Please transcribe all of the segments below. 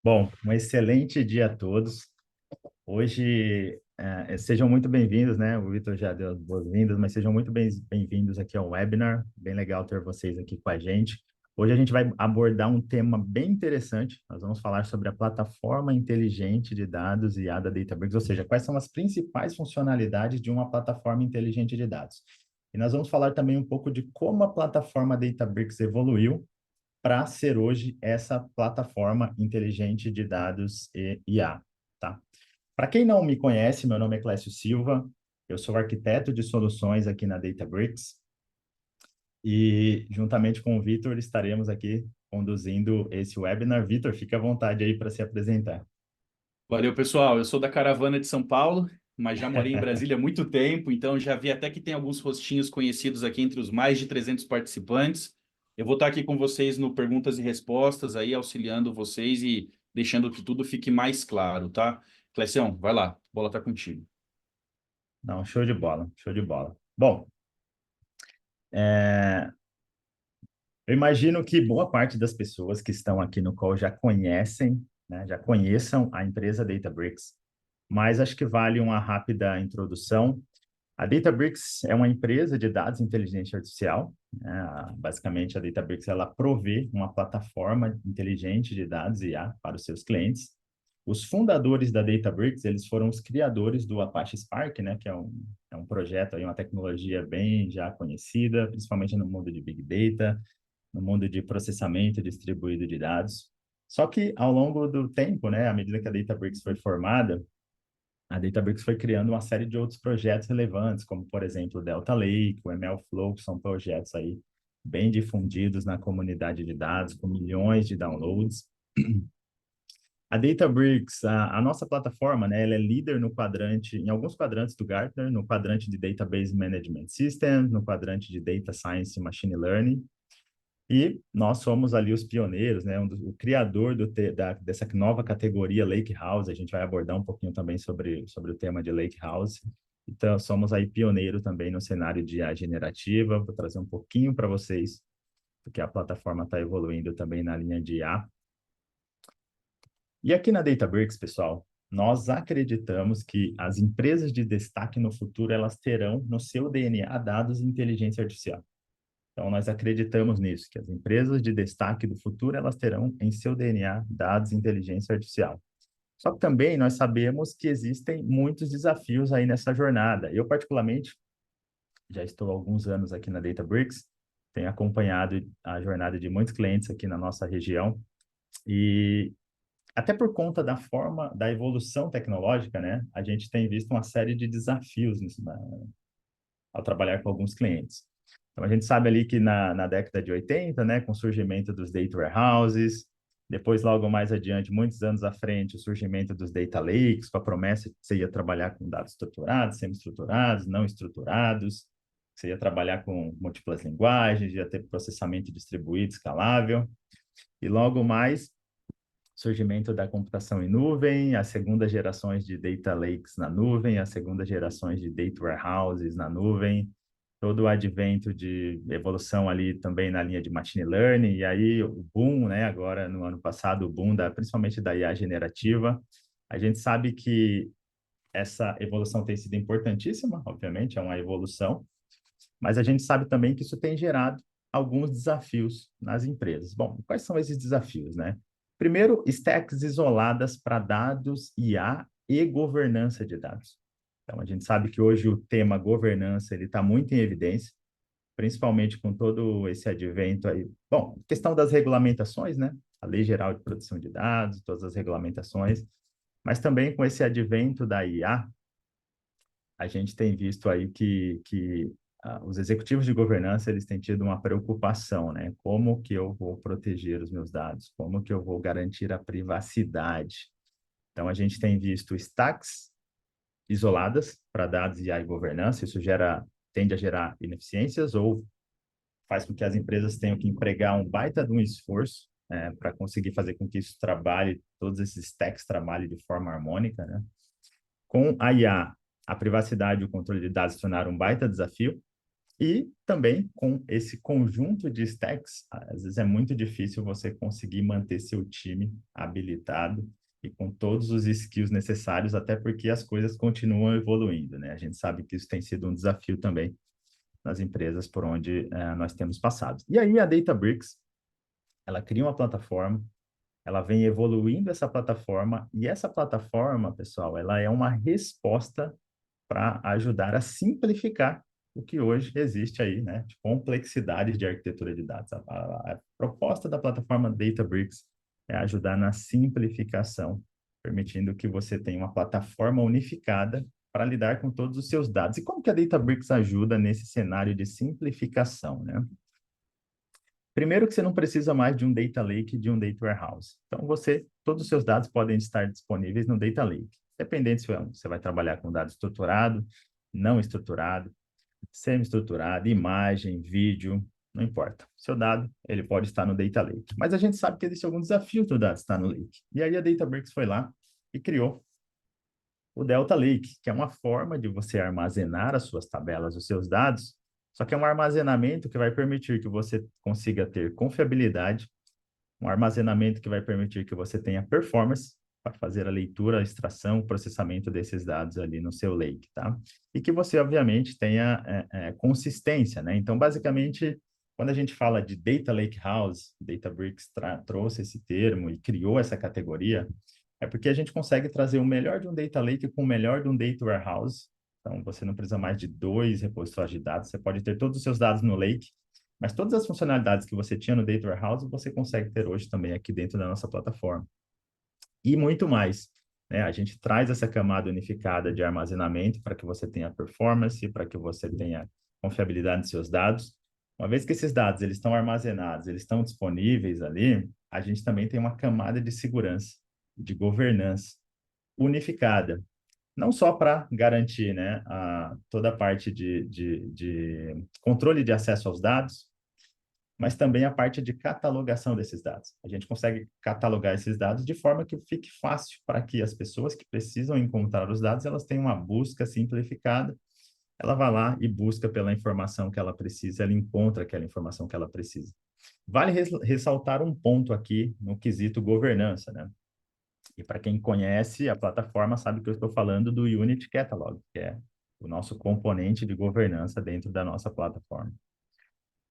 Bom, um excelente dia a todos. Hoje, sejam muito bem-vindos, né? O Vitor já deu as boas-vindas, mas sejam muito bem-vindos aqui ao webinar. Bem legal ter vocês aqui com a gente. Hoje a gente vai abordar um tema bem interessante. Nós vamos falar sobre a plataforma inteligente de dados IA da Databricks, ou seja, quais são as principais funcionalidades de uma plataforma inteligente de dados. E nós vamos falar também um pouco de como a plataforma Databricks evoluiu para ser hoje essa plataforma inteligente de dados e IA, tá? Para quem não me conhece, meu nome é Clécio Silva, eu sou arquiteto de soluções aqui na Databricks e juntamente com o Vitor estaremos aqui conduzindo esse webinar. Vitor, fique à vontade aí para se apresentar. Valeu, pessoal. Eu sou da caravana de São Paulo, mas já morei em Brasília há muito tempo, então já vi até que tem alguns rostinhos conhecidos aqui entre os mais de 300 participantes. Eu vou estar aqui com vocês no perguntas e respostas, aí auxiliando vocês e deixando que tudo fique mais claro, tá? Clecião, vai lá, a bola tá contigo. Não, show de bola, show de bola. Bom, eu imagino que boa parte das pessoas que estão aqui no call já conhecem, né, já conheçam a empresa Databricks, mas acho que vale uma rápida introdução. A Databricks é uma empresa de dados e inteligência artificial, né? Basicamente, a Databricks ela provê uma plataforma inteligente de dados IA para os seus clientes. Os fundadores da Databricks, eles foram os criadores do Apache Spark, né? Que é um projeto, aí, uma tecnologia bem já conhecida, principalmente no mundo de Big Data, no mundo de processamento distribuído de dados. Só que, ao longo do tempo, né? À medida que a Databricks foi formada, a Databricks foi criando uma série de outros projetos relevantes, como, por exemplo, o Delta Lake, o MLflow, que são projetos aí bem difundidos na comunidade de dados, com milhões de downloads. A Databricks, a nossa plataforma, né, ela é líder no quadrante, em alguns quadrantes do Gartner, no quadrante de Database Management Systems, no quadrante de Data Science e Machine Learning, e nós somos ali os pioneiros, né? O criador dessa nova categoria Lake House. A gente vai abordar um pouquinho também sobre o tema de Lake House. Então, somos aí pioneiro também no cenário de IA generativa. Vou trazer um pouquinho para vocês, porque a plataforma está evoluindo também na linha de IA. E aqui na Databricks, pessoal, nós acreditamos que as empresas de destaque no futuro, elas terão no seu DNA dados e inteligência artificial. Então, nós acreditamos nisso, que as empresas de destaque do futuro, elas terão em seu DNA dados e inteligência artificial. Só que também nós sabemos que existem muitos desafios aí nessa jornada. Eu, particularmente, já estou há alguns anos aqui na Databricks, tenho acompanhado a jornada de muitos clientes aqui na nossa região e até por conta da forma, da evolução tecnológica, né, a gente tem visto uma série de desafios nisso, ao trabalhar com alguns clientes. Então, a gente sabe ali que na década de 80, né, com o surgimento dos data warehouses, depois, logo mais adiante, muitos anos à frente, o surgimento dos data lakes, com a promessa de que você ia trabalhar com dados estruturados, semi-estruturados, não estruturados, você ia trabalhar com múltiplas linguagens, ia ter processamento distribuído, escalável. E logo mais, surgimento da computação em nuvem, as segundas gerações de data lakes na nuvem, as segundas gerações de data warehouses na nuvem, todo o advento de evolução ali também na linha de machine learning, e aí o boom, né, agora no ano passado, o boom principalmente da IA generativa. A gente sabe que essa evolução tem sido importantíssima, obviamente, é uma evolução, mas a gente sabe também que isso tem gerado alguns desafios nas empresas. Bom, quais são esses desafios, né? Primeiro, stacks isoladas para dados, IA e governança de dados. Então, a gente sabe que hoje o tema governança ele está muito em evidência, principalmente com todo esse advento aí. Bom, questão das regulamentações, né? A Lei Geral de Proteção de Dados, todas as regulamentações, mas também com esse advento da IA, a gente tem visto aí que os executivos de governança eles têm tido uma preocupação, né? Como que eu vou proteger os meus dados? Como que eu vou garantir a privacidade? Então, a gente tem visto stacks isoladas para dados e AI governança, isso tende a gerar ineficiências ou faz com que as empresas tenham que empregar um baita de um esforço para conseguir fazer com que isso trabalhe, todos esses stacks trabalhem de forma harmônica, né? Com a IA, a privacidade e o controle de dados se tornaram um baita desafio. E também com esse conjunto de stacks, às vezes é muito difícil você conseguir manter seu time habilitado e com todos os skills necessários, até porque as coisas continuam evoluindo, né? A gente sabe que isso tem sido um desafio também nas empresas por onde nós temos passado. E aí a Databricks, ela cria uma plataforma, ela vem evoluindo essa plataforma, e essa plataforma, pessoal, ela é uma resposta para ajudar a simplificar o que hoje existe aí, né, de complexidade de arquitetura de dados. A proposta da plataforma Databricks é ajudar na simplificação, permitindo que você tenha uma plataforma unificada para lidar com todos os seus dados. E como que a Databricks ajuda nesse cenário de simplificação, né? Primeiro que você não precisa mais de um data lake, de um data warehouse. Então, todos os seus dados podem estar disponíveis no data lake. Dependendo se você vai trabalhar com dado estruturado, não estruturado, semi-estruturado, imagem, vídeo, não importa. Seu dado, ele pode estar no data lake. Mas a gente sabe que existe algum desafio do dado estar no lake. E aí a Databricks foi lá e criou o Delta Lake, que é uma forma de você armazenar as suas tabelas, os seus dados, só que é um armazenamento que vai permitir que você consiga ter confiabilidade, um armazenamento que vai permitir que você tenha performance para fazer a leitura, a extração, o processamento desses dados ali no seu lake, tá? E que você, obviamente, tenha consistência, né? Então, basicamente, quando a gente fala de Data Lake House, Databricks trouxe esse termo e criou essa categoria, é porque a gente consegue trazer o melhor de um Data Lake com o melhor de um Data Warehouse. Então, você não precisa mais de dois repositórios de dados, você pode ter todos os seus dados no Lake, mas todas as funcionalidades que você tinha no Data Warehouse, você consegue ter hoje também aqui dentro da nossa plataforma. E muito mais, né? A gente traz essa camada unificada de armazenamento para que você tenha performance, para que você tenha confiabilidade dos seus dados. Uma vez que esses dados eles estão armazenados, eles estão disponíveis ali, a gente também tem uma camada de segurança, de governança unificada, não só para garantir, né, toda a parte de controle de acesso aos dados, mas também a parte de catalogação desses dados. A gente consegue catalogar esses dados de forma que fique fácil para que as pessoas que precisam encontrar os dados, elas tenham uma busca simplificada. Ela vai lá e busca pela informação que ela precisa, ela encontra aquela informação que ela precisa. Vale ressaltar um ponto aqui no quesito governança, né? E para quem conhece a plataforma sabe que eu estou falando do Unity Catalog, que é o nosso componente de governança dentro da nossa plataforma.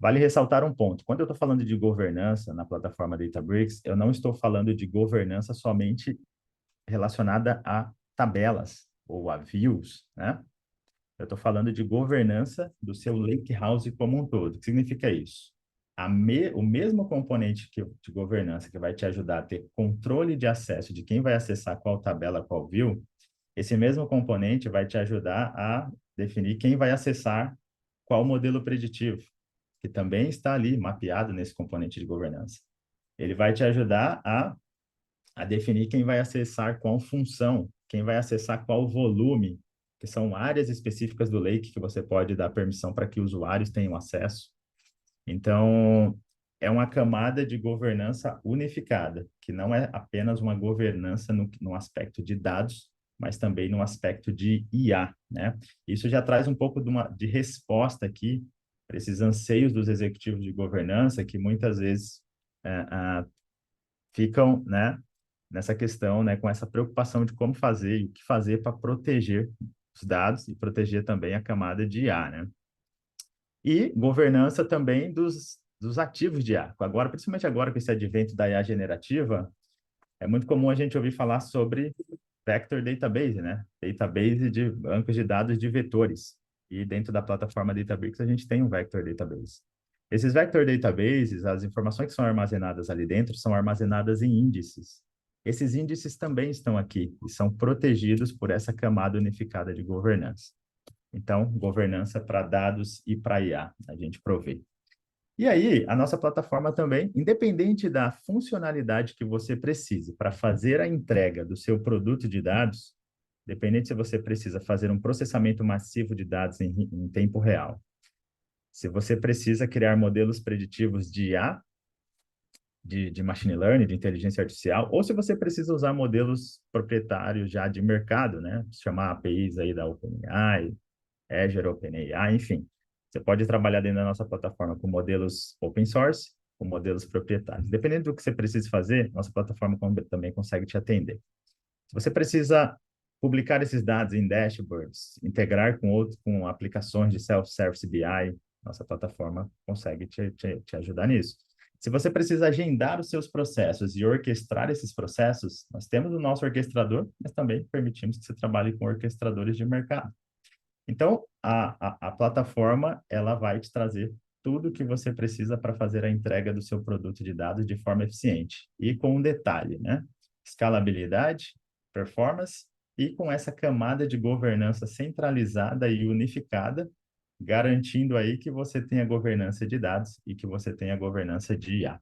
Vale ressaltar um ponto. Quando eu estou falando de governança na plataforma Databricks, eu não estou falando de governança somente relacionada a tabelas ou a views, né? Eu estou falando de governança do seu lakehouse como um todo. O que significa isso? O mesmo componente de governança que vai te ajudar a ter controle de acesso de quem vai acessar qual tabela, qual view, esse mesmo componente vai te ajudar a definir quem vai acessar qual modelo preditivo, que também está ali mapeado nesse componente de governança. Ele vai te ajudar a definir quem vai acessar qual função, quem vai acessar qual volume, que são áreas específicas do Lake que você pode dar permissão para que usuários tenham acesso. Então, é uma camada de governança unificada, que não é apenas uma governança no aspecto de dados, mas também no aspecto de IA, né? Isso já traz um pouco de resposta aqui para esses anseios dos executivos de governança que muitas vezes ficam, né, nessa questão, né, com essa preocupação de como fazer e o que fazer para proteger os dados e proteger também a camada de IA, né? E governança também dos ativos de IA. Agora, principalmente agora com esse advento da IA generativa, é muito comum a gente ouvir falar sobre vector database, né? Database de bancos de dados de vetores. E dentro da plataforma Databricks a gente tem um vector database. Esses vector databases, as informações que são armazenadas ali dentro são armazenadas em índices. Esses índices também estão aqui e são protegidos por essa camada unificada de governança. Então, governança para dados e para IA, a gente provê. E aí, a nossa plataforma também, independente da funcionalidade que você precise para fazer a entrega do seu produto de dados, independente se você precisa fazer um processamento massivo de dados em tempo real, se você precisa criar modelos preditivos de IA, de machine learning, de inteligência artificial, ou se você precisa usar modelos proprietários já de mercado, né? Chamar APIs aí da OpenAI, Azure OpenAI, enfim. Você pode trabalhar dentro da nossa plataforma com modelos open source, com modelos proprietários. Dependendo do que você precisa fazer, nossa plataforma também consegue te atender. Se você precisa publicar esses dados em dashboards, integrar com aplicações de self-service BI, nossa plataforma consegue te ajudar nisso. Se você precisa agendar os seus processos e orquestrar esses processos, nós temos o nosso orquestrador, mas também permitimos que você trabalhe com orquestradores de mercado. Então, a plataforma, ela vai te trazer tudo o que você precisa para fazer a entrega do seu produto de dados de forma eficiente. E com um detalhe, né? Escalabilidade, performance e com essa camada de governança centralizada e unificada, garantindo aí que você tenha governança de dados e que você tenha governança de IA.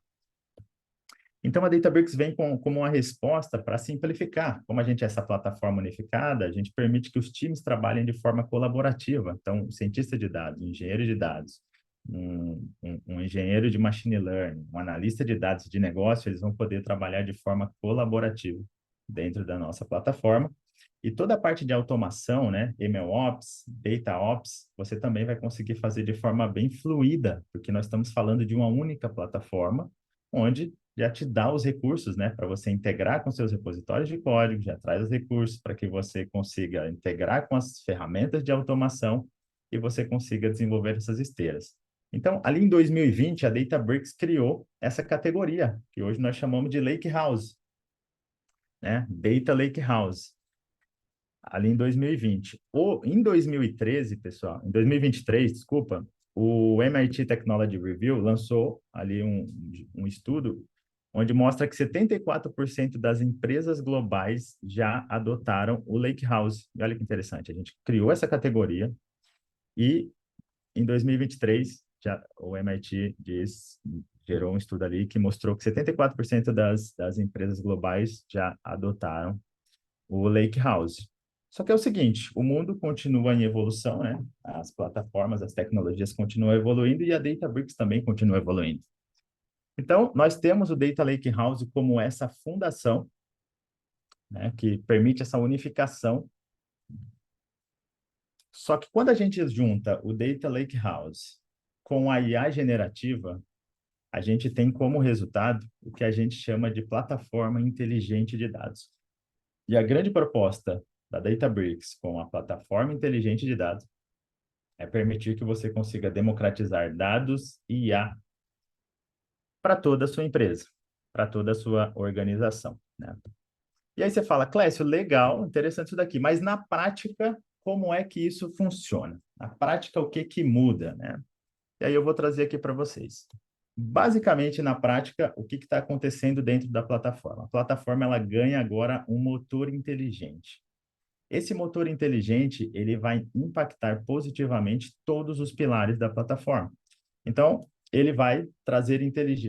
Então, a Databricks vem como uma resposta para simplificar. Como a gente é essa plataforma unificada, a gente permite que os times trabalhem de forma colaborativa. Então, o cientista de dados, o engenheiro de dados, um engenheiro de machine learning, um analista de dados de negócio, eles vão poder trabalhar de forma colaborativa dentro da nossa plataforma. E toda a parte de automação, né, MLOps, DataOps, você também vai conseguir fazer de forma bem fluida, porque nós estamos falando de uma única plataforma, onde já te dá os recursos, né, para você integrar com seus repositórios de código, já traz os recursos para que você consiga integrar com as ferramentas de automação e você consiga desenvolver essas esteiras. Então, ali em 2020, a Databricks criou essa categoria, que hoje nós chamamos de Lakehouse, né? Data Lakehouse, ali em 2020. Em 2013, pessoal, em 2023, desculpa, o MIT Technology Review lançou ali um estudo onde mostra que 74% das empresas globais já adotaram o Lakehouse. E olha que interessante, a gente criou essa categoria e em 2023 já, o MIT gerou um estudo ali que mostrou que 74% das empresas globais já adotaram o Lakehouse. Só que é o seguinte, o mundo continua em evolução, né? As plataformas, as tecnologias continuam evoluindo e a Databricks também continua evoluindo. Então, nós temos o Data Lakehouse como essa fundação, né, que permite essa unificação. Só que quando a gente junta o Data Lakehouse com a IA generativa, a gente tem como resultado o que a gente chama de plataforma inteligente de dados. E a grande proposta da Databricks com a plataforma inteligente de dados é permitir que você consiga democratizar dados e IA para toda a sua empresa, para toda a sua organização, né? E aí você fala, Clécio, legal, interessante isso daqui, mas na prática, como é que isso funciona? Na prática, o que que muda, né? E aí eu vou trazer aqui para vocês. Basicamente, na prática, o que está acontecendo dentro da plataforma? A plataforma ela ganha agora um motor inteligente. Esse motor inteligente ele vai impactar positivamente todos os pilares da plataforma. Então, ele vai trazer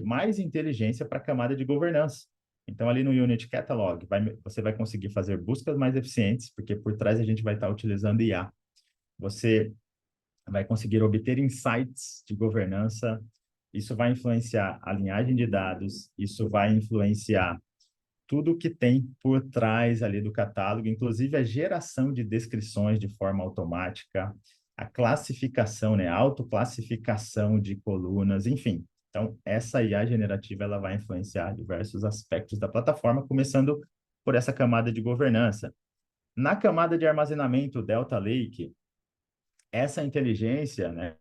mais inteligência para a camada de governança. Então, ali no Unit Catalog, você vai conseguir fazer buscas mais eficientes, porque por trás a gente vai estar utilizando IA. Você vai conseguir obter insights de governança, isso vai influenciar a linhagem de dados, isso vai influenciar tudo que tem por trás ali do catálogo, inclusive a geração de descrições de forma automática, a classificação, né, a autoclassificação de colunas, enfim. Então, essa IA generativa ela vai influenciar diversos aspectos da plataforma, começando por essa camada de governança. Na camada de armazenamento Delta Lake, essa inteligência, né,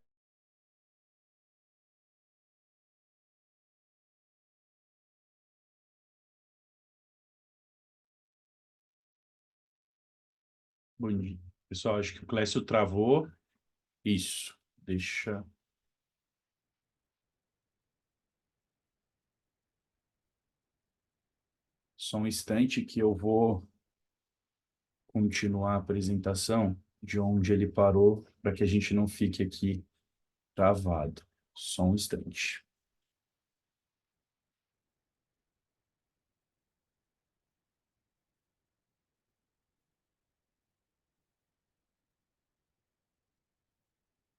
Bom dia. Pessoal, acho que o Clécio travou. Isso. Deixa. Só um instante que eu vou continuar a apresentação de onde ele parou, para que a gente não fique aqui travado. Só um instante.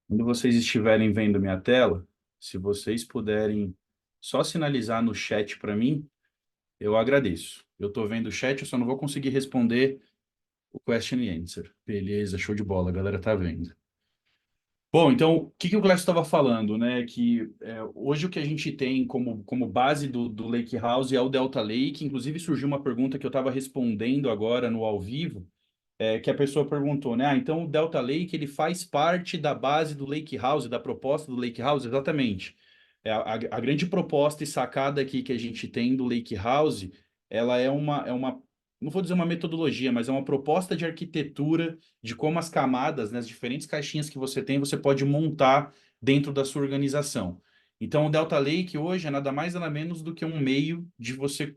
Quando vocês estiverem vendo minha tela, se vocês puderem só sinalizar no chat para mim, eu agradeço. Eu estou vendo o chat, eu só não vou conseguir responder o question and answer. Beleza, show de bola, a galera tá vendo. Bom, então, o que o Clécio estava falando, né? Que hoje o que a gente tem como base do Lake House é o Delta Lake. Inclusive, surgiu uma pergunta que eu estava respondendo agora no ao vivo, que a pessoa perguntou, né? Ah, então o Delta Lake ele faz parte da base do Lake House, da proposta do Lake House? Exatamente. A grande proposta e sacada aqui que a gente tem do Lake House, ela não vou dizer uma metodologia, mas é uma proposta de arquitetura de como as camadas, né, as diferentes caixinhas que você tem, você pode montar dentro da sua organização. Então, o Delta Lake hoje é nada mais nada menos do que um meio de você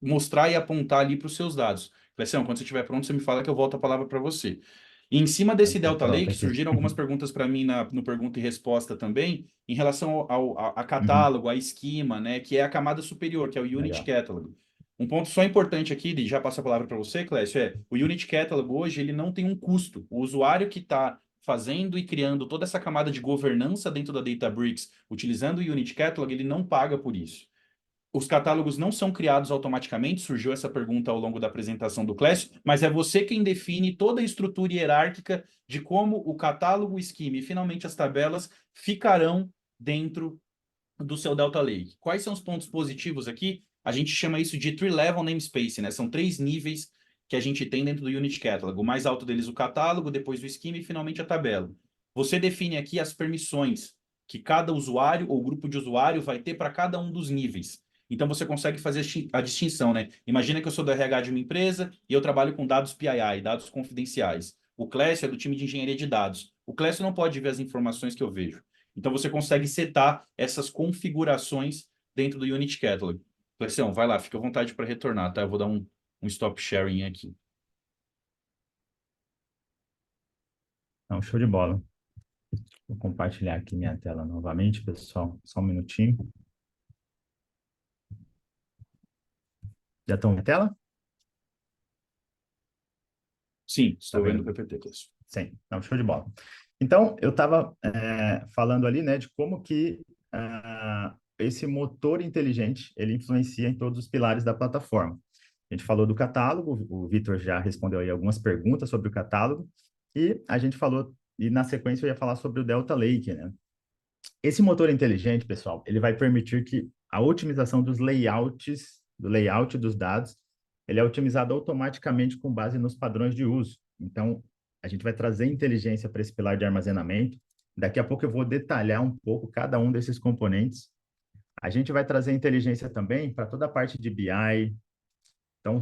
mostrar e apontar ali para os seus dados. Clecião, quando você estiver pronto, você me fala que eu volto a palavra para você. E em cima Eu desse estou Delta pronto Lake, aqui. surgiram algumas perguntas para mim no pergunta e resposta também, em relação a Uhum, catálogo, a esquema, né, que é a camada superior, que é o Unit legal. Catalog. Um ponto só importante aqui, e já passo a palavra para você, Clécio, o Unit Catalog hoje ele não tem um custo. O usuário que está fazendo e criando toda essa camada de governança dentro da Databricks, utilizando o Unit Catalog, ele não paga por isso. Os catálogos não são criados automaticamente, surgiu essa pergunta ao longo da apresentação do Clécio, mas é você quem define toda a estrutura hierárquica de como o catálogo, o esquema e finalmente as tabelas ficarão dentro do seu Delta Lake. Quais são os pontos positivos aqui? A gente chama isso de Tree-Level Namespace, né? São três níveis que a gente tem dentro do Unit Catalog. O mais alto deles o catálogo, depois o esquema e finalmente a tabela. Você define aqui as permissões que cada usuário ou grupo de usuário vai ter para cada um dos níveis. Então você consegue fazer a distinção, né? Imagina que eu sou do RH de uma empresa e eu trabalho com dados PII, dados confidenciais. O Clécio é do time de engenharia de dados. O Clécio não pode ver as informações que eu vejo. Então você consegue setar essas configurações dentro do Unity Catalog. Clécio, vai lá, fica à vontade para retornar, tá? Eu vou dar um stop sharing aqui. Então, show de bola. Vou compartilhar aqui minha tela novamente, pessoal. Só um minutinho. Já estão na tela? Sim, Tá estou vendo o vendo? PPT, Clécio. Sim, não, show de bola. Então, eu estava falando ali, né, de como que esse motor inteligente, ele influencia em todos os pilares da plataforma. A gente falou do catálogo, o Vitor já respondeu aí algumas perguntas sobre o catálogo, e a gente falou, e na sequência eu ia falar sobre o Delta Lake, né? Esse motor inteligente, pessoal, ele vai permitir que a otimização dos layouts, do layout dos dados, ele é otimizado automaticamente com base nos padrões de uso. Então, a gente vai trazer inteligência para esse pilar de armazenamento. Daqui a pouco eu vou detalhar um pouco cada um desses componentes. A gente vai trazer inteligência também para toda a parte de BI. Então,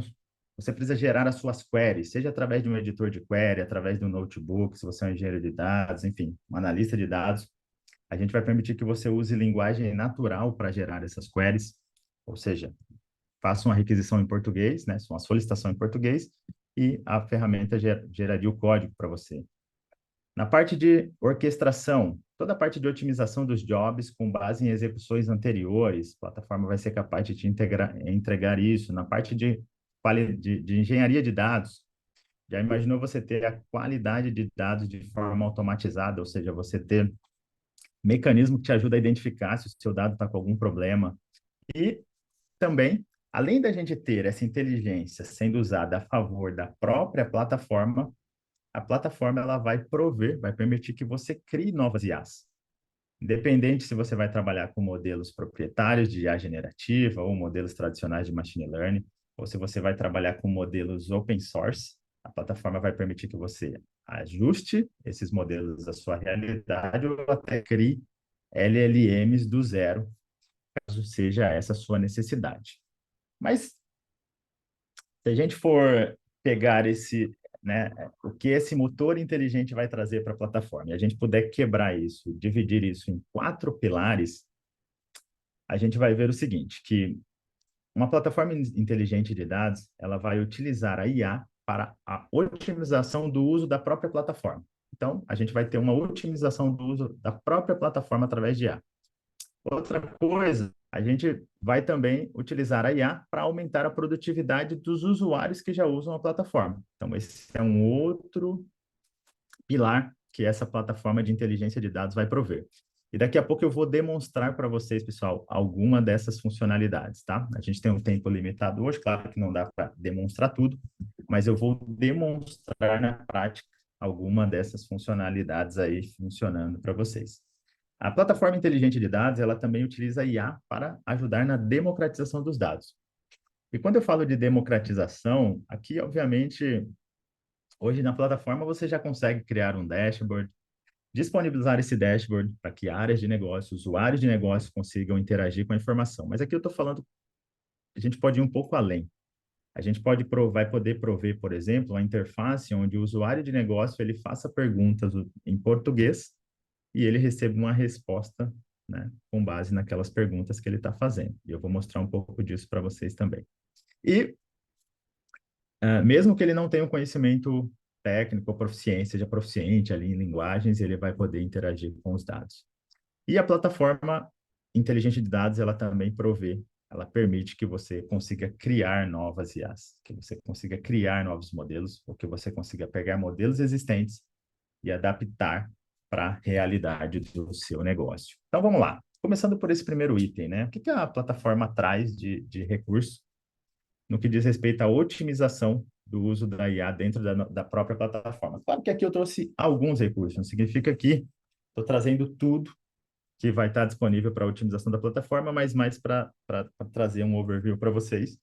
você precisa gerar as suas queries, seja através de um editor de query, através de um notebook, se você é um engenheiro de dados, enfim, um analista de dados. A gente vai permitir que você use linguagem natural para gerar essas queries, ou seja, faça uma requisição em português, né, uma solicitação em português, e a ferramenta geraria o código para você. Na parte de orquestração, toda a parte de otimização dos jobs com base em execuções anteriores, a plataforma vai ser capaz de te entregar isso. Na parte de engenharia de dados, já imaginou você ter a qualidade de dados de forma automatizada, ou seja, você ter mecanismo que te ajuda a identificar se o seu dado está com algum problema. E também, além da gente ter essa inteligência sendo usada a favor da própria plataforma, a plataforma ela vai prover, vai permitir que você crie novas IAs. Independente se você vai trabalhar com modelos proprietários de IA generativa ou modelos tradicionais de machine learning, ou se você vai trabalhar com modelos open source, a plataforma vai permitir que você ajuste esses modelos à sua realidade ou até crie LLMs do zero, caso seja essa a sua necessidade. Mas se a gente for pegar né, o que esse motor inteligente vai trazer para a plataforma, e a gente puder quebrar isso, dividir isso em quatro pilares, a gente vai ver o seguinte, que uma plataforma inteligente de dados, ela vai utilizar a IA para a otimização do uso da própria plataforma. Então, a gente vai ter uma otimização do uso da própria plataforma através de IA. Outra coisa, a gente vai também utilizar a IA para aumentar a produtividade dos usuários que já usam a plataforma. Então, esse é um outro pilar que essa plataforma de inteligência de dados vai prover. E daqui a pouco eu vou demonstrar para vocês, pessoal, alguma dessas funcionalidades, tá? A gente tem um tempo limitado hoje, claro que não dá para demonstrar tudo, mas eu vou demonstrar na prática alguma dessas funcionalidades aí funcionando para vocês. A plataforma inteligente de dados, ela também utiliza IA para ajudar na democratização dos dados. E quando eu falo de democratização, aqui, obviamente, hoje na plataforma você já consegue criar um dashboard, disponibilizar esse dashboard para que áreas de negócio, usuários de negócio consigam interagir com a informação. Mas aqui eu estou falando, a gente pode ir um pouco além. A gente vai poder prover, por exemplo, uma interface onde o usuário de negócio ele faça perguntas em português e ele receba uma resposta, né, com base naquelas perguntas que ele está fazendo. E eu vou mostrar um pouco disso para vocês também. E mesmo que ele não tenha um conhecimento técnico ou proficiência, seja proficiente ali em linguagens, ele vai poder interagir com os dados. E a plataforma inteligente de dados, ela também ela permite que você consiga criar novas IAs, que você consiga criar novos modelos, ou que você consiga pegar modelos existentes e adaptar para a realidade do seu negócio. Então, vamos lá. Começando por esse primeiro item, né? O que a plataforma traz de recurso no que diz respeito à otimização do uso da IA dentro da própria plataforma? Claro que aqui eu trouxe alguns recursos, não significa que estou trazendo tudo que vai estar disponível para a otimização da plataforma, mas mais para trazer um overview para vocês.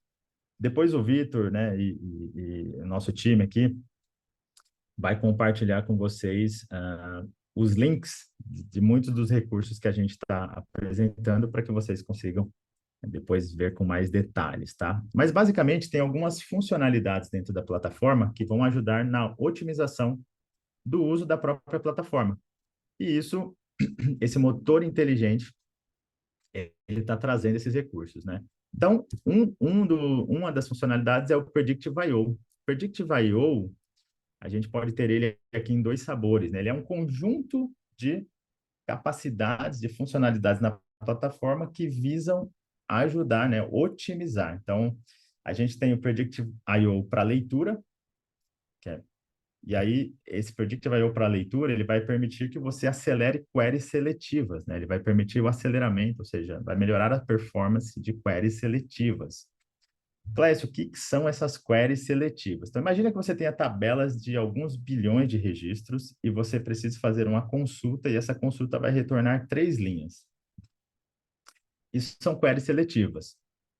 Depois o Vitor, né, e o nosso time aqui vai compartilhar com vocês os links de muitos dos recursos que a gente está apresentando para que vocês consigam depois ver com mais detalhes, tá? Mas basicamente tem algumas funcionalidades dentro da plataforma que vão ajudar na otimização do uso da própria plataforma. E isso, esse motor inteligente, ele está trazendo esses recursos, né? Então, uma das funcionalidades é o Predictive I/O. Predictive I/O, a gente pode ter ele aqui em dois sabores, né? Ele é um conjunto de capacidades, de funcionalidades na plataforma que visam ajudar, né, otimizar. Então, a gente tem o Predictive I/O para leitura, e aí esse Predictive I/O para leitura, ele vai permitir que você acelere queries seletivas, né? Ele vai permitir o aceleramento, ou seja, vai melhorar a performance de queries seletivas. Clécio, o que são essas queries seletivas? Então, imagina que você tenha tabelas de alguns bilhões de registros e você precisa fazer uma consulta e essa consulta vai retornar 3 linhas. Isso são queries seletivas.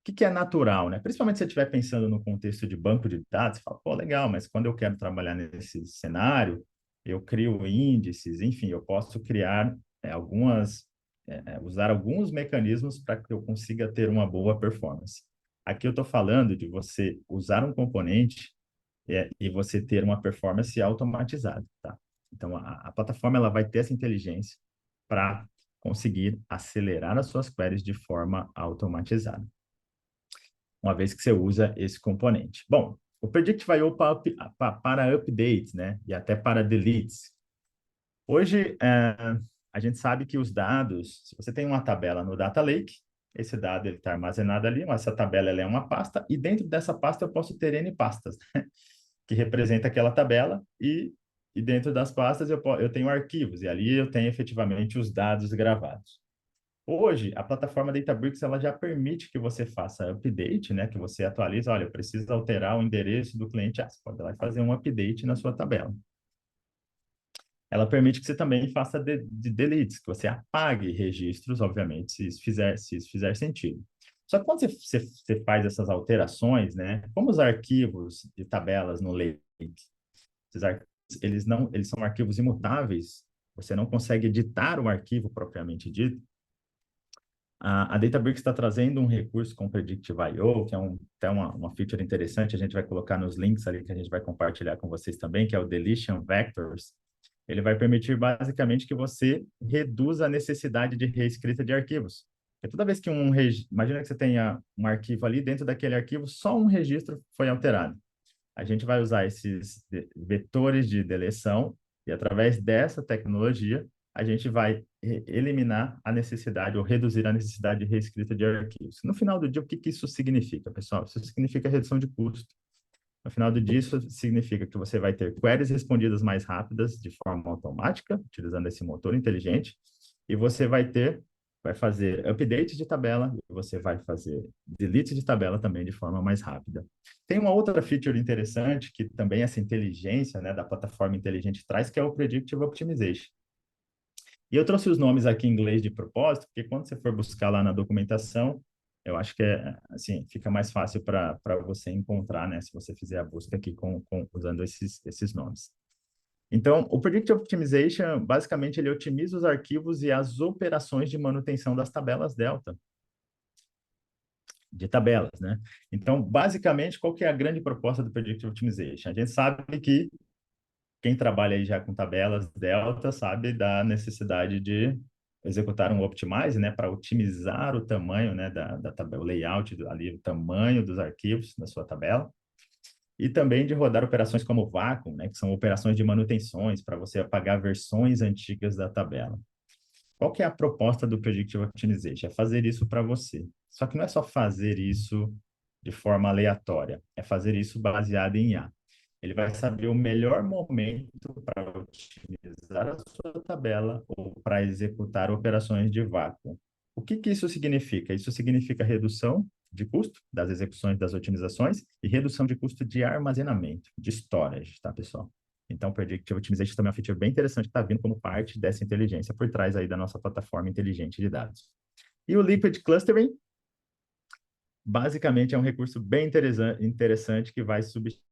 O que é natural, né? Principalmente se você estiver pensando no contexto de banco de dados, você fala, pô, legal, mas quando eu quero trabalhar nesse cenário, eu crio índices, enfim, eu posso criar usar alguns mecanismos para que eu consiga ter uma boa performance. Aqui eu estou falando de você usar um componente e você ter uma performance automatizada, tá? Então, a plataforma ela vai ter essa inteligência para conseguir acelerar as suas queries de forma automatizada, uma vez que você usa esse componente. Bom, o Predictive I/O para updates, né? E até para deletes. Hoje, a gente sabe que os dados, se você tem uma tabela no Data Lake, esse dado está armazenado ali, essa tabela ela é uma pasta, e dentro dessa pasta eu posso ter N pastas, né? Que representa aquela tabela, e dentro das pastas eu tenho arquivos, e ali eu tenho efetivamente os dados gravados. Hoje, a plataforma Databricks ela já permite que você faça update, né? Que você atualize, olha, eu preciso alterar o endereço do cliente, você pode ir lá e fazer um update na sua tabela. Ela permite que você também faça deletes, que você apague registros, obviamente, se isso fizer sentido. Só que quando você faz essas alterações, né? Como os arquivos de tabelas no Lake, eles são arquivos imutáveis, você não consegue editar o arquivo propriamente dito. A Databricks está trazendo um recurso com Predictive I/O, que é até uma feature interessante, a gente vai colocar nos links ali que a gente vai compartilhar com vocês também, que é o Deletion Vectors. Ele vai permitir basicamente que você reduza a necessidade de reescrita de arquivos. Porque toda vez que imagina que você tenha um arquivo ali, dentro daquele arquivo só um registro foi alterado. A gente vai usar esses vetores de deleção e através dessa tecnologia a gente vai eliminar a necessidade ou reduzir a necessidade de reescrita de arquivos. No final do dia, o que isso significa, pessoal? Isso significa redução de custo. No final do dia, isso significa que você vai ter queries respondidas mais rápidas de forma automática, utilizando esse motor inteligente, e você vai ter vai fazer update de tabela, e você vai fazer delete de tabela também de forma mais rápida. Tem uma outra feature interessante que também essa inteligência, né, da plataforma inteligente traz, que é o Predictive Optimization. E eu trouxe os nomes aqui em inglês de propósito, porque quando você for buscar lá na documentação, eu acho que assim, fica mais fácil para você encontrar, né, se você fizer a busca aqui usando esses nomes. Então, o Predictive Optimization, basicamente, ele otimiza os arquivos e as operações de manutenção das tabelas Delta, de tabelas, né? Então, basicamente, qual que é a grande proposta do Predictive Optimization? A gente sabe que quem trabalha aí já com tabelas Delta sabe da necessidade de executar um Optimize, né, para otimizar o tamanho, né, da tabela, o layout ali, o tamanho dos arquivos da sua tabela. E também de rodar operações como Vacuum, né, que são operações de manutenções para você apagar versões antigas da tabela. Qual que é a proposta do Predictive Optimization? É fazer isso para você. Só que não é só fazer isso de forma aleatória, é fazer isso baseado em IA. Ele vai saber o melhor momento para otimizar a sua tabela ou para executar operações de vácuo. O que que isso significa? Isso significa redução de custo das execuções das otimizações e redução de custo de armazenamento, de storage, tá, pessoal? Então, o Predictive Optimization também é uma feature bem interessante que está vindo como parte dessa inteligência por trás aí da nossa plataforma inteligente de dados. E o Liquid Clustering, basicamente, é um recurso bem interessante que vai substituir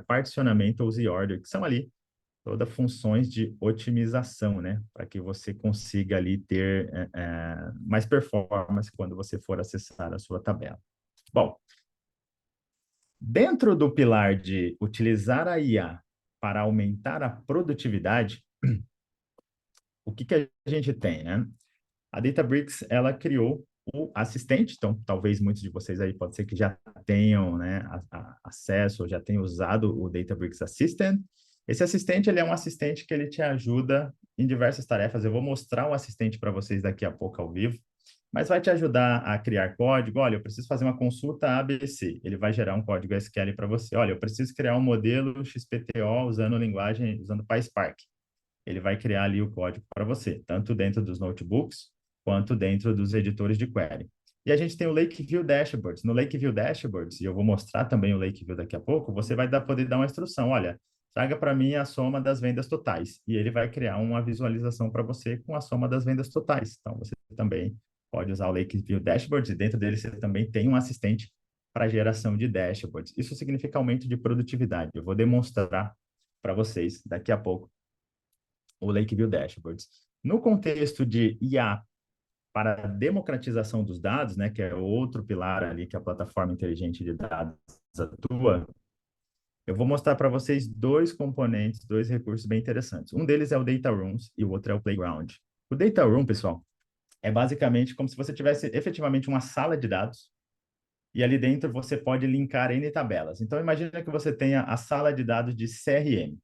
particionamento ou Z-Order, que são ali todas funções de otimização, né? Para que você consiga ali ter mais performance quando você for acessar a sua tabela. Bom, dentro do pilar de utilizar a IA para aumentar a produtividade, o que que a gente tem, né? A Databricks, ela criou o assistente, então talvez muitos de vocês aí pode ser que já tenham, né, acesso, ou já tenham usado o Databricks Assistant. Esse assistente, ele é um assistente que ele te ajuda em diversas tarefas. Eu vou mostrar o assistente para vocês daqui a pouco ao vivo, mas vai te ajudar a criar código. Olha, eu preciso fazer uma consulta ABC. Ele vai gerar um código SQL para você. Olha, eu preciso criar um modelo XPTO usando PySpark. Ele vai criar ali o código para você, tanto dentro dos notebooks, quanto dentro dos editores de query. E a gente tem o Lakeview Dashboards. No Lakeview Dashboards, e eu vou mostrar também o Lakeview daqui a pouco, você vai poder dar uma instrução. Olha, traga para mim a soma das vendas totais. E ele vai criar uma visualização para você com a soma das vendas totais. Então, você também pode usar o Lakeview Dashboards e dentro dele você também tem um assistente para geração de dashboards. Isso significa aumento de produtividade. Eu vou demonstrar para vocês daqui a pouco o Lakeview Dashboards. No contexto de IA para a democratização dos dados, né, que é outro pilar ali que a plataforma inteligente de dados atua, eu vou mostrar para vocês dois componentes, dois recursos bem interessantes. Um deles é o Data Rooms e o outro é o Playground. O Data Room, pessoal, é basicamente como se você tivesse efetivamente uma sala de dados e ali dentro você pode linkar N tabelas. Então, imagina que você tenha a sala de dados de CRM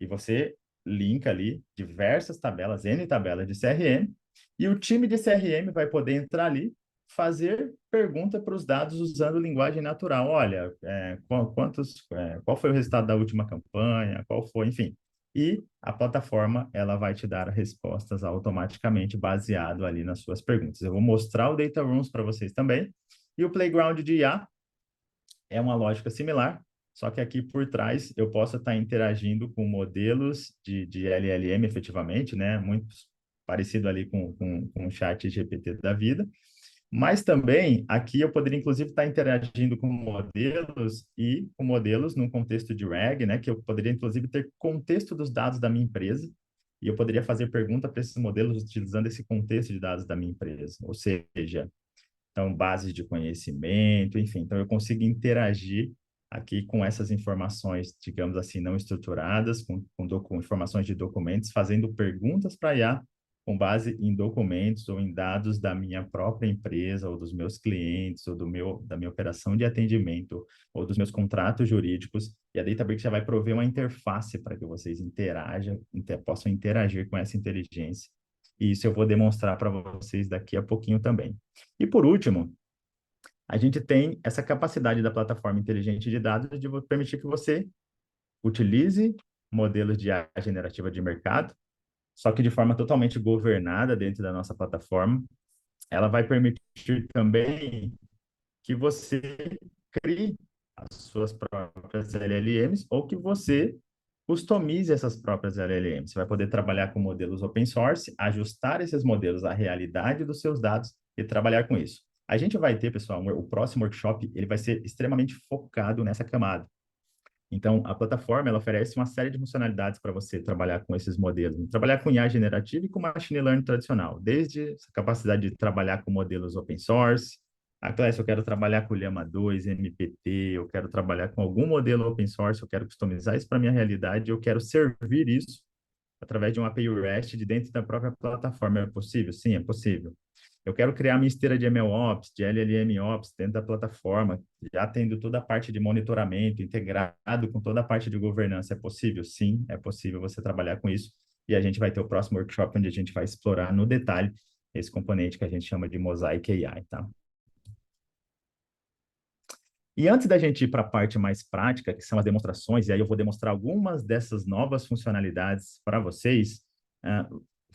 e você linka ali diversas tabelas, N tabelas de CRM, e o time de CRM vai poder entrar ali, fazer pergunta para os dados usando linguagem natural. Olha, qual foi o resultado da última campanha, qual foi, enfim. E a plataforma, ela vai te dar respostas automaticamente baseado ali nas suas perguntas. Eu vou mostrar o Data Rooms para vocês também. E o Playground de IA é uma lógica similar, só que aqui por trás eu posso estar interagindo com modelos de LLM efetivamente, né? Muito parecido ali com o chat GPT da vida. Mas também aqui eu poderia inclusive estar interagindo com modelos e com modelos num contexto de RAG, né? Que eu poderia inclusive ter contexto dos dados da minha empresa e eu poderia fazer pergunta para esses modelos utilizando esse contexto de dados da minha empresa. Ou seja, então, bases de conhecimento, enfim. Então, eu consigo interagir aqui com essas informações, digamos assim, não estruturadas, com informações de documentos, fazendo perguntas para a IA com base em documentos ou em dados da minha própria empresa, ou dos meus clientes, ou da minha operação de atendimento, ou dos meus contratos jurídicos. E a Databricks já vai prover uma interface para que vocês possam interagir com essa inteligência. E isso eu vou demonstrar para vocês daqui a pouquinho também. E por último, a gente tem essa capacidade da plataforma inteligente de dados de permitir que você utilize modelos de IA generativa de mercado só que de forma totalmente governada dentro da nossa plataforma. Ela vai permitir também que você crie as suas próprias LLMs ou que você customize essas próprias LLMs. Você vai poder trabalhar com modelos open source, ajustar esses modelos à realidade dos seus dados e trabalhar com isso. A gente vai ter, pessoal, o próximo workshop, ele vai ser extremamente focado nessa camada. Então, a plataforma, ela oferece uma série de funcionalidades para você trabalhar com esses modelos. Trabalhar com IA generativa e com machine learning tradicional, desde essa capacidade de trabalhar com modelos open source. Ah, Clécio, eu quero trabalhar com Llama 2, MPT, eu quero trabalhar com algum modelo open source, eu quero customizar isso para a minha realidade, eu quero servir isso através de um API REST de dentro da própria plataforma. É possível? Sim, é possível. Eu quero criar minha esteira de MLOps, de LLMOps dentro da plataforma, já tendo toda a parte de monitoramento integrado com toda a parte de governança. É possível? Sim, é possível você trabalhar com isso. E a gente vai ter o próximo workshop onde a gente vai explorar no detalhe esse componente que a gente chama de Mosaic AI, tá? E antes da gente ir para a parte mais prática, que são as demonstrações, e aí eu vou demonstrar algumas dessas novas funcionalidades para vocês,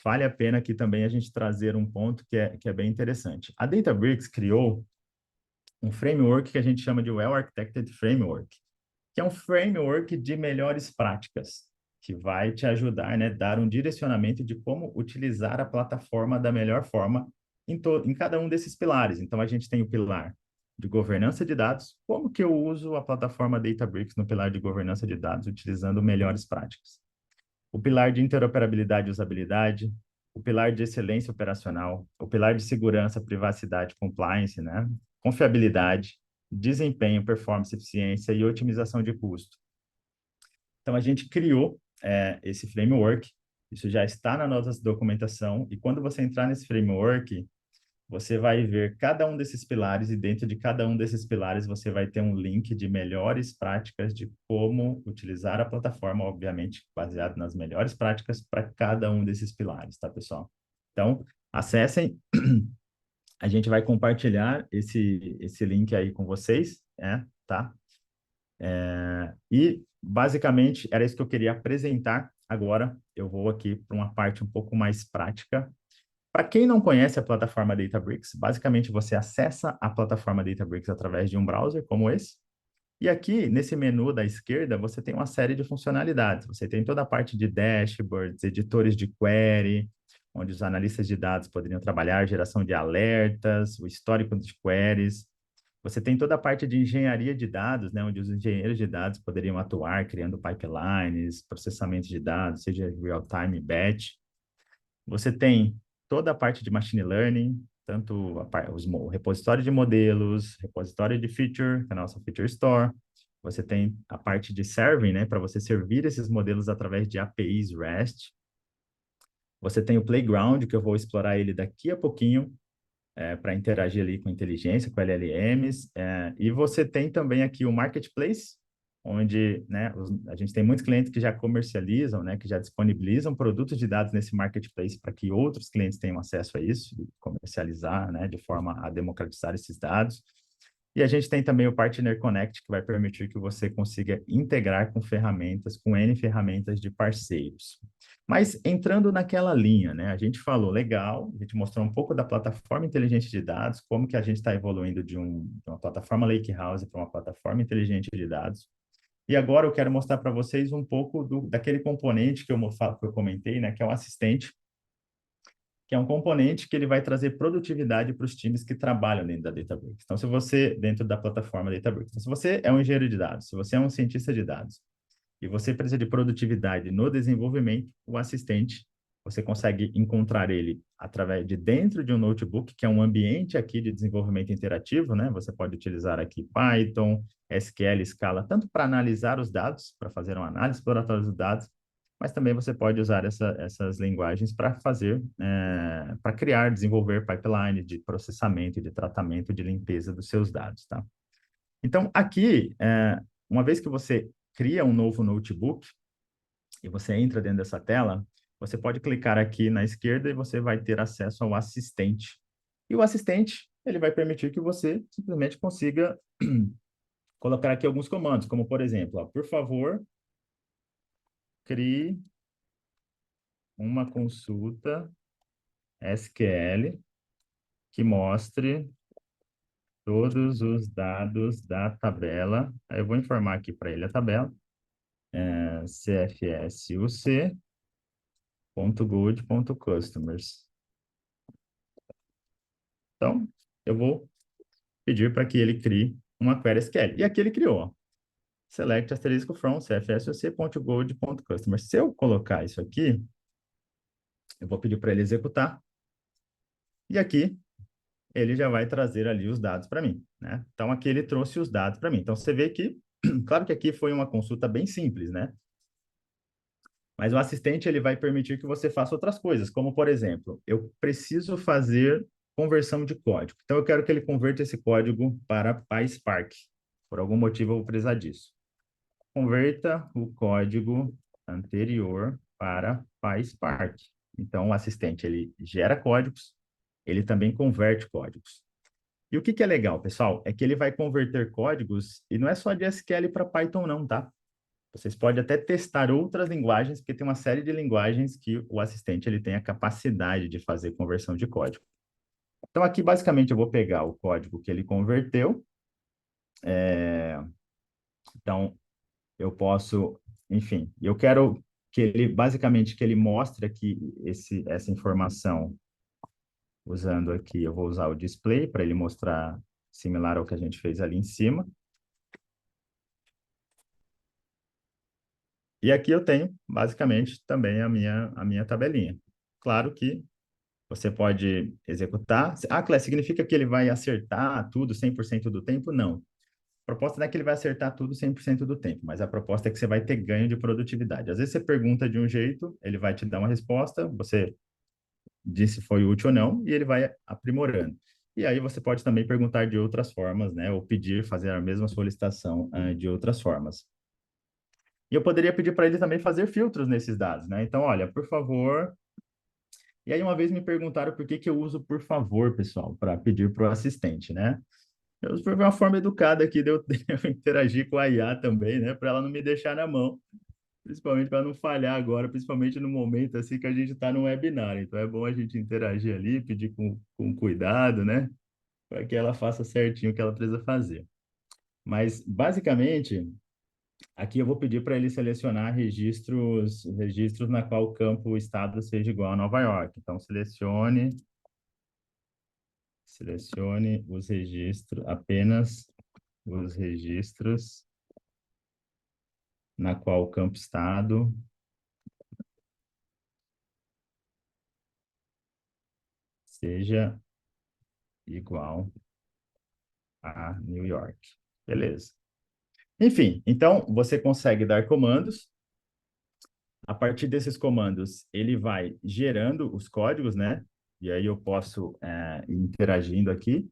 vale a pena aqui também a gente trazer um ponto que é bem interessante. A Databricks criou um framework que a gente chama de Well Architected Framework, que é um framework de melhores práticas, que vai te ajudar, né, dar um direcionamento de como utilizar a plataforma da melhor forma em cada um desses pilares. Então, a gente tem o pilar de governança de dados. Como que eu uso a plataforma Databricks no pilar de governança de dados, utilizando melhores práticas? O pilar de interoperabilidade e usabilidade, o pilar de excelência operacional, o pilar de segurança, privacidade, compliance, né? Confiabilidade, desempenho, performance, eficiência e otimização de custo. Então, a gente criou esse framework, isso já está na nossa documentação, e quando você entrar nesse framework, você vai ver cada um desses pilares e dentro de cada um desses pilares você vai ter um link de melhores práticas de como utilizar a plataforma, obviamente, baseado nas melhores práticas para cada um desses pilares, tá, pessoal? Então, acessem, a gente vai compartilhar esse link aí com vocês, tá? E, basicamente, era isso que eu queria apresentar. Agora, eu vou aqui para uma parte um pouco mais prática. Para quem não conhece a plataforma Databricks, basicamente você acessa a plataforma Databricks através de um browser como esse. E aqui, nesse menu da esquerda, você tem uma série de funcionalidades. Você tem toda a parte de dashboards, editores de query, onde os analistas de dados poderiam trabalhar, geração de alertas, o histórico de queries. Você tem toda a parte de engenharia de dados, né, onde os engenheiros de dados poderiam atuar, criando pipelines, processamento de dados, seja real-time, batch. Você tem toda a parte de machine learning, tanto o repositório de modelos, repositório de feature, que é a nossa feature store. Você tem a parte de serving, né, para você servir esses modelos através de APIs REST. Você tem o playground, que eu vou explorar ele daqui a pouquinho, para interagir ali com inteligência, com LLMs. E você tem também aqui o marketplace, onde, né, a gente tem muitos clientes que já comercializam, né, que já disponibilizam produtos de dados nesse marketplace para que outros clientes tenham acesso a isso, comercializar, né, de forma a democratizar esses dados. E a gente tem também o Partner Connect, que vai permitir que você consiga integrar com ferramentas, com N ferramentas de parceiros. Mas entrando naquela linha, né? A gente falou legal, a gente mostrou um pouco da plataforma inteligente de dados, como que a gente está evoluindo de uma plataforma Lakehouse para uma plataforma inteligente de dados. E agora eu quero mostrar para vocês um pouco daquele componente que eu comentei, né? Que é o assistente, que é um componente que ele vai trazer produtividade para os times que trabalham dentro da Databricks. Então, se você, dentro da plataforma Databricks, então, se você é um engenheiro de dados, se você é um cientista de dados, e você precisa de produtividade no desenvolvimento, o assistente, você consegue encontrar ele através de dentro de um notebook, que é um ambiente aqui de desenvolvimento interativo, né? Você pode utilizar aqui Python, SQL, Scala, tanto para analisar os dados, para fazer uma análise exploratória dos dados, mas também você pode usar essas linguagens para para criar, desenvolver pipeline de processamento, de tratamento, de limpeza dos seus dados, tá? Então, aqui, uma vez que você cria um novo notebook e você entra dentro dessa tela, você pode clicar aqui na esquerda e você vai ter acesso ao assistente. E o assistente, ele vai permitir que você simplesmente consiga colocar aqui alguns comandos, como, por exemplo, por favor, crie uma consulta SQL que mostre todos os dados da tabela. Aí eu vou informar aqui para ele a tabela. cfsuc.gold.customers. Então, eu vou pedir para que ele crie uma query SQL. E aqui ele criou, ó. Select asterisco from cfsuc.gold.customers. Se eu colocar isso aqui, eu vou pedir para ele executar. E aqui ele já vai trazer ali os dados para mim, né? Então, aqui ele trouxe os dados para mim. Então, você vê que, claro que aqui foi uma consulta bem simples, né? Mas o assistente, ele vai permitir que você faça outras coisas, como, por exemplo, eu preciso fazer conversão de código. Então, eu quero que ele converta esse código para PySpark. Por algum motivo, eu vou precisar disso. Converta o código anterior para PySpark. Então, o assistente, ele gera códigos, ele também converte códigos. E o que que é legal, pessoal? É que ele vai converter códigos, e não é só de SQL para Python não, tá? Vocês podem até testar outras linguagens, porque tem uma série de linguagens que o assistente ele tem a capacidade de fazer conversão de código. Então, aqui, basicamente, eu vou pegar o código que ele converteu. Então, eu posso, enfim, eu quero que ele, basicamente, que ele mostre aqui essa informação usando aqui, eu vou usar o display para ele mostrar similar ao que a gente fez ali em cima. E aqui eu tenho, basicamente, também a minha tabelinha. Claro que você pode executar. Ah, Clé, significa que ele vai acertar tudo 100% do tempo? Não. A proposta não é que ele vai acertar tudo 100% do tempo, mas a proposta é que você vai ter ganho de produtividade. Às vezes você pergunta de um jeito, ele vai te dar uma resposta, você diz se foi útil ou não, e ele vai aprimorando. E aí você pode também perguntar de outras formas, né? Ou pedir, fazer a mesma solicitação de outras formas. E eu poderia pedir para ele também fazer filtros nesses dados, né? Então, olha, por favor. E aí, uma vez me perguntaram por que que eu uso por favor, pessoal, para pedir para o assistente, né? Eu uso por uma forma educada aqui de eu, de eu interagir com a IA também, né? Para ela não me deixar na mão, principalmente para não falhar agora, principalmente no momento assim que a gente está no webinar. Então, é bom a gente interagir ali, pedir com cuidado, né? Para que ela faça certinho o que ela precisa fazer. Mas, basicamente, aqui eu vou pedir para ele selecionar registros na qual o campo estado seja igual a Nova York. Então, selecione os registros, apenas os registros na qual o campo estado seja igual a New York. Beleza. Enfim, então você consegue dar comandos. A partir desses comandos, ele vai gerando os códigos, né? E aí eu posso ir interagindo aqui.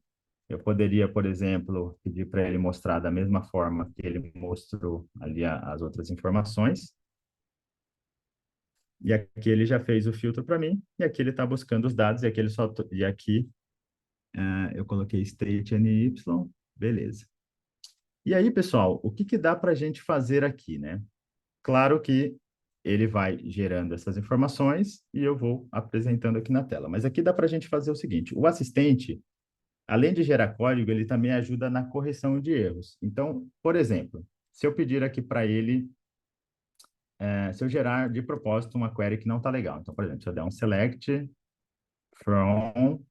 Eu poderia, por exemplo, pedir para ele mostrar da mesma forma que ele mostrou ali as outras informações. E aqui ele já fez o filtro para mim, e aqui ele está buscando os dados, e aqui eu coloquei state NY, beleza. E aí, pessoal, o que que dá para a gente fazer aqui, né? Claro que ele vai gerando essas informações e eu vou apresentando aqui na tela. Mas aqui dá para a gente fazer o seguinte: o assistente, além de gerar código, ele também ajuda na correção de erros. Então, por exemplo, se eu pedir aqui para ele, se eu gerar de propósito uma query que não está legal. Então, por exemplo, se eu der um select from,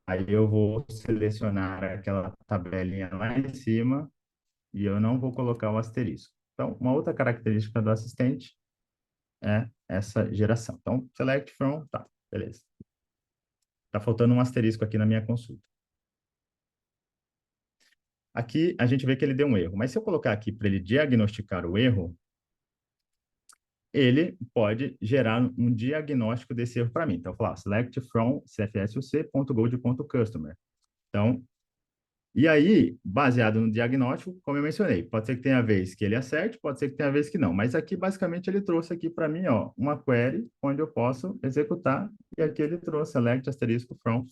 aí eu vou selecionar aquela tabelinha lá em cima e eu não vou colocar o asterisco. Então, uma outra característica do assistente é essa geração. Então, select from, tá, beleza. Tá faltando um asterisco aqui na minha consulta. Aqui a gente vê que ele deu um erro, mas se eu colocar aqui para ele diagnosticar o erro, ele pode gerar um diagnóstico desse erro para mim. Então, eu vou falar select from cfsuc.gold.customer. Então, e aí, baseado no diagnóstico, como eu mencionei, pode ser que tenha vez que ele acerte, pode ser que tenha vez que não. Mas aqui, basicamente, ele trouxe aqui para mim, ó, uma query onde eu posso executar. E aqui ele trouxe select asterisco from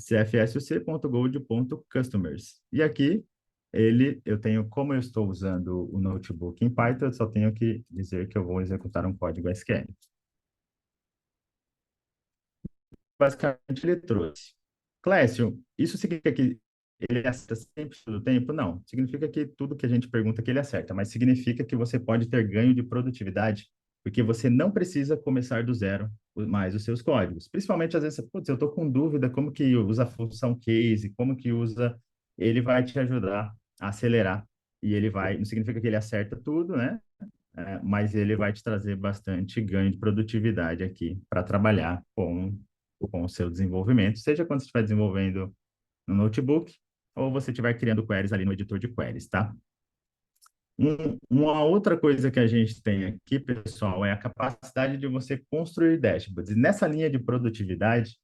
cfsuc.gold.customers. E aqui eu tenho, como eu estou usando o notebook em Python, eu só tenho que dizer que eu vou executar um código SQL. Basicamente, ele trouxe. Clécio, isso significa que ele acerta sempre todo o tempo? Não. Significa que tudo que a gente pergunta que ele acerta, mas significa que você pode ter ganho de produtividade, porque você não precisa começar do zero mais os seus códigos. Principalmente, às vezes, putz, eu estou com dúvida como que usa a função case, como que usa, ele vai te ajudar a acelerar. E ele vai, não significa que ele acerta tudo, né? Mas ele vai te trazer bastante ganho de produtividade aqui para trabalhar com o seu desenvolvimento, seja quando você estiver desenvolvendo no notebook ou você estiver criando queries ali no editor de queries, tá? Uma outra coisa que a gente tem aqui, pessoal, é a capacidade de você construir dashboards. E nessa linha de produtividade,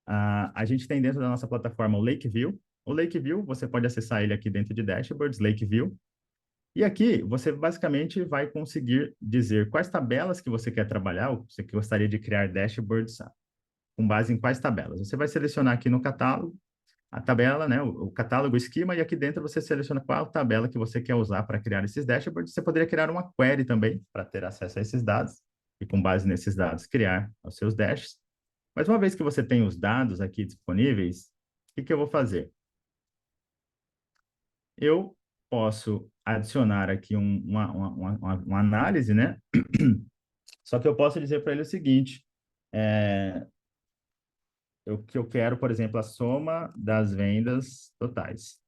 a gente tem dentro da nossa plataforma o Lakeview. O Lakeview, você pode acessar ele aqui dentro de dashboards, Lakeview. E aqui você basicamente vai conseguir dizer quais tabelas que você quer trabalhar, ou você gostaria de criar dashboards com base em quais tabelas. Você vai selecionar aqui no catálogo a tabela, né, o catálogo, o esquema, e aqui dentro você seleciona qual tabela que você quer usar para criar esses dashboards. Você poderia criar uma query também para ter acesso a esses dados e com base nesses dados criar os seus dashes. Mas uma vez que você tem os dados aqui disponíveis, o que que eu vou fazer? Eu posso adicionar aqui uma análise, né? Só que eu posso dizer para ele o seguinte, é, que eu quero, por exemplo, a soma das vendas totais.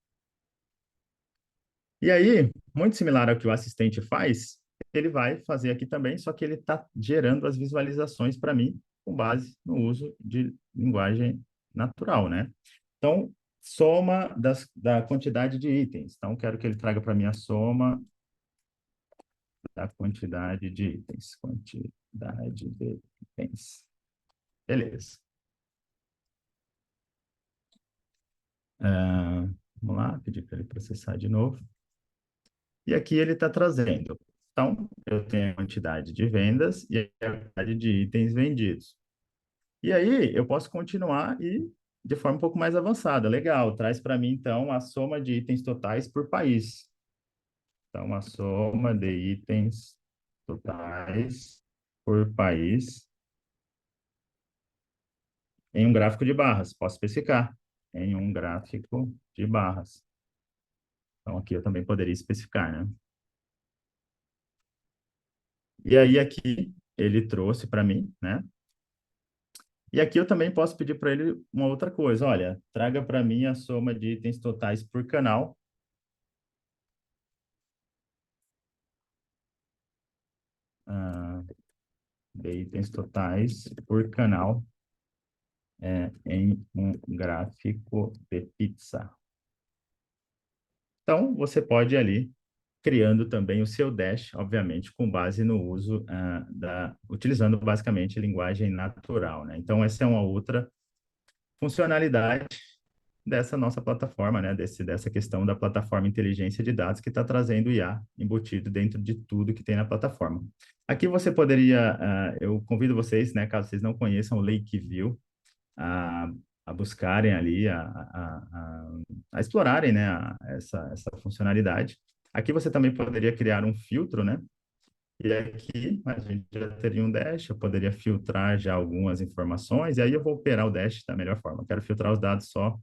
E aí, muito similar ao que o assistente faz, ele vai fazer aqui também, só que ele está gerando as visualizações para mim com base no uso de linguagem natural, né? Então, soma da quantidade de itens. Então, quero que ele traga para mim a soma da quantidade de itens. Quantidade de itens. Beleza. Vamos lá, pedir para ele processar de novo. E aqui ele está trazendo. Então, eu tenho a quantidade de vendas e a quantidade de itens vendidos. E aí, eu posso continuar e de forma um pouco mais avançada. Legal, traz para mim, então, a soma de itens totais por país. Então, a soma de itens totais por país em um gráfico de barras. Posso especificar em um gráfico de barras. Então, aqui eu também poderia especificar, né? E aí, aqui, ele trouxe para mim, né? E aqui eu também posso pedir para ele uma outra coisa. Olha, traga para mim a soma de itens totais por canal. ah, de itens totais por canal em um gráfico de pizza. Então, você pode ir ali criando também o seu dash, obviamente, com base no uso utilizando basicamente linguagem natural, né? Então, essa é uma outra funcionalidade dessa nossa plataforma, né? Dessa questão da plataforma inteligência de dados que está trazendo IA embutido dentro de tudo que tem na plataforma. Aqui você poderia, eu convido vocês, né? Caso vocês não conheçam o Lakeview, a, a buscarem ali, a explorarem, né? Essa funcionalidade. Aqui você também poderia criar um filtro, né? E aqui a gente já teria um dash, eu poderia filtrar já algumas informações, e aí eu vou operar o dash da melhor forma. Eu quero filtrar os dados só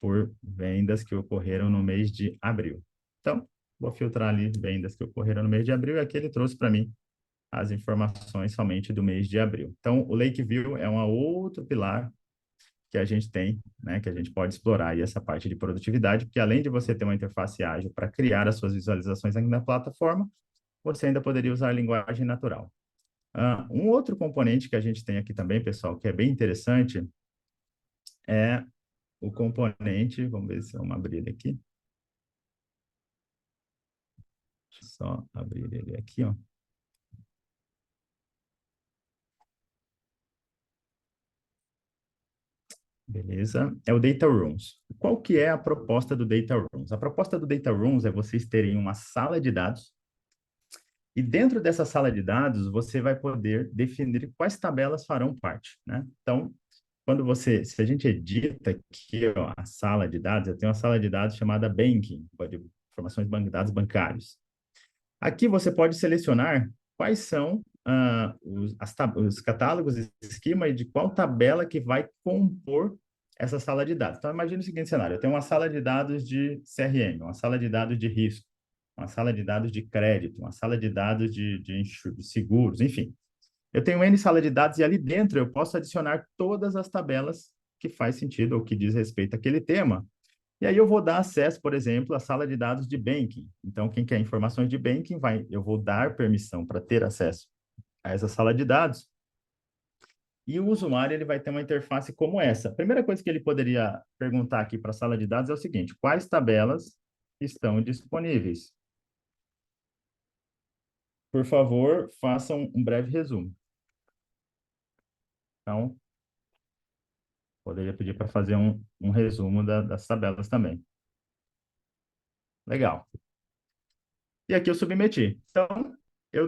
por vendas que ocorreram no mês de abril. Então, vou filtrar ali vendas que ocorreram no mês de abril, e aqui ele trouxe para mim as informações somente do mês de abril. Então, o Lakeview é um outro pilar que a gente tem, né, que a gente pode explorar aí essa parte de produtividade, porque além de você ter uma interface ágil para criar as suas visualizações aqui na plataforma, você ainda poderia usar a linguagem natural. Um outro componente que a gente tem aqui também, pessoal, que é bem interessante, é o componente, vamos ver se vamos abrir ele aqui. Deixa eu só abrir ele aqui, ó. Beleza? É o Data Rooms. Qual que é a proposta do Data Rooms? A proposta do Data Rooms é vocês terem uma sala de dados e dentro dessa sala de dados você vai poder definir quais tabelas farão parte, né? Então, se a gente edita aqui ó, a sala de dados, eu tenho uma sala de dados chamada Banking, de informações de dados bancários. Aqui você pode selecionar quais são os catálogos, esquema e de qual tabela que vai compor essa sala de dados. Então, imagine o seguinte cenário: eu tenho uma sala de dados de CRM, uma sala de dados de risco, uma sala de dados de crédito, uma sala de dados de seguros, enfim. Eu tenho N sala de dados e ali dentro eu posso adicionar todas as tabelas que faz sentido ou que diz respeito àquele tema. E aí eu vou dar acesso, por exemplo, à sala de dados de banking. Então, quem quer informações de banking, eu vou dar permissão para ter acesso a essa sala de dados. E o usuário ele vai ter uma interface como essa. A primeira coisa que ele poderia perguntar aqui para a sala de dados é o seguinte: quais tabelas estão disponíveis? Por favor, façam um breve resumo. Então, poderia pedir para fazer um resumo das tabelas também. Legal. E aqui eu submeti. Então,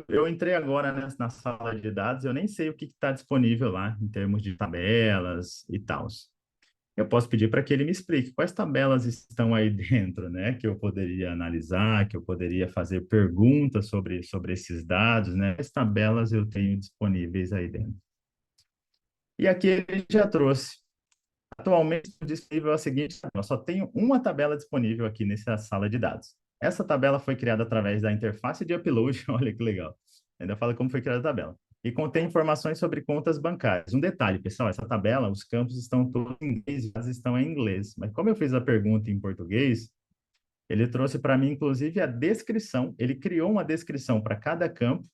eu entrei agora na sala de dados, eu nem sei o que está disponível lá em termos de tabelas e tal. Eu posso pedir para que ele me explique quais tabelas estão aí dentro, né? Que eu poderia analisar, que eu poderia fazer perguntas sobre esses dados, né? Quais tabelas eu tenho disponíveis aí dentro. E aqui ele já trouxe. Atualmente, disponível é a seguinte: eu só tenho uma tabela disponível aqui nessa sala de dados. Essa tabela foi criada através da interface de upload, olha que legal. Ainda fala como foi criada a tabela. E contém informações sobre contas bancárias. Um detalhe, pessoal, essa tabela, os campos estão todos em inglês, e as estão em inglês. Mas como eu fiz a pergunta em português, ele trouxe para mim, inclusive, a descrição. Ele criou uma descrição para cada campo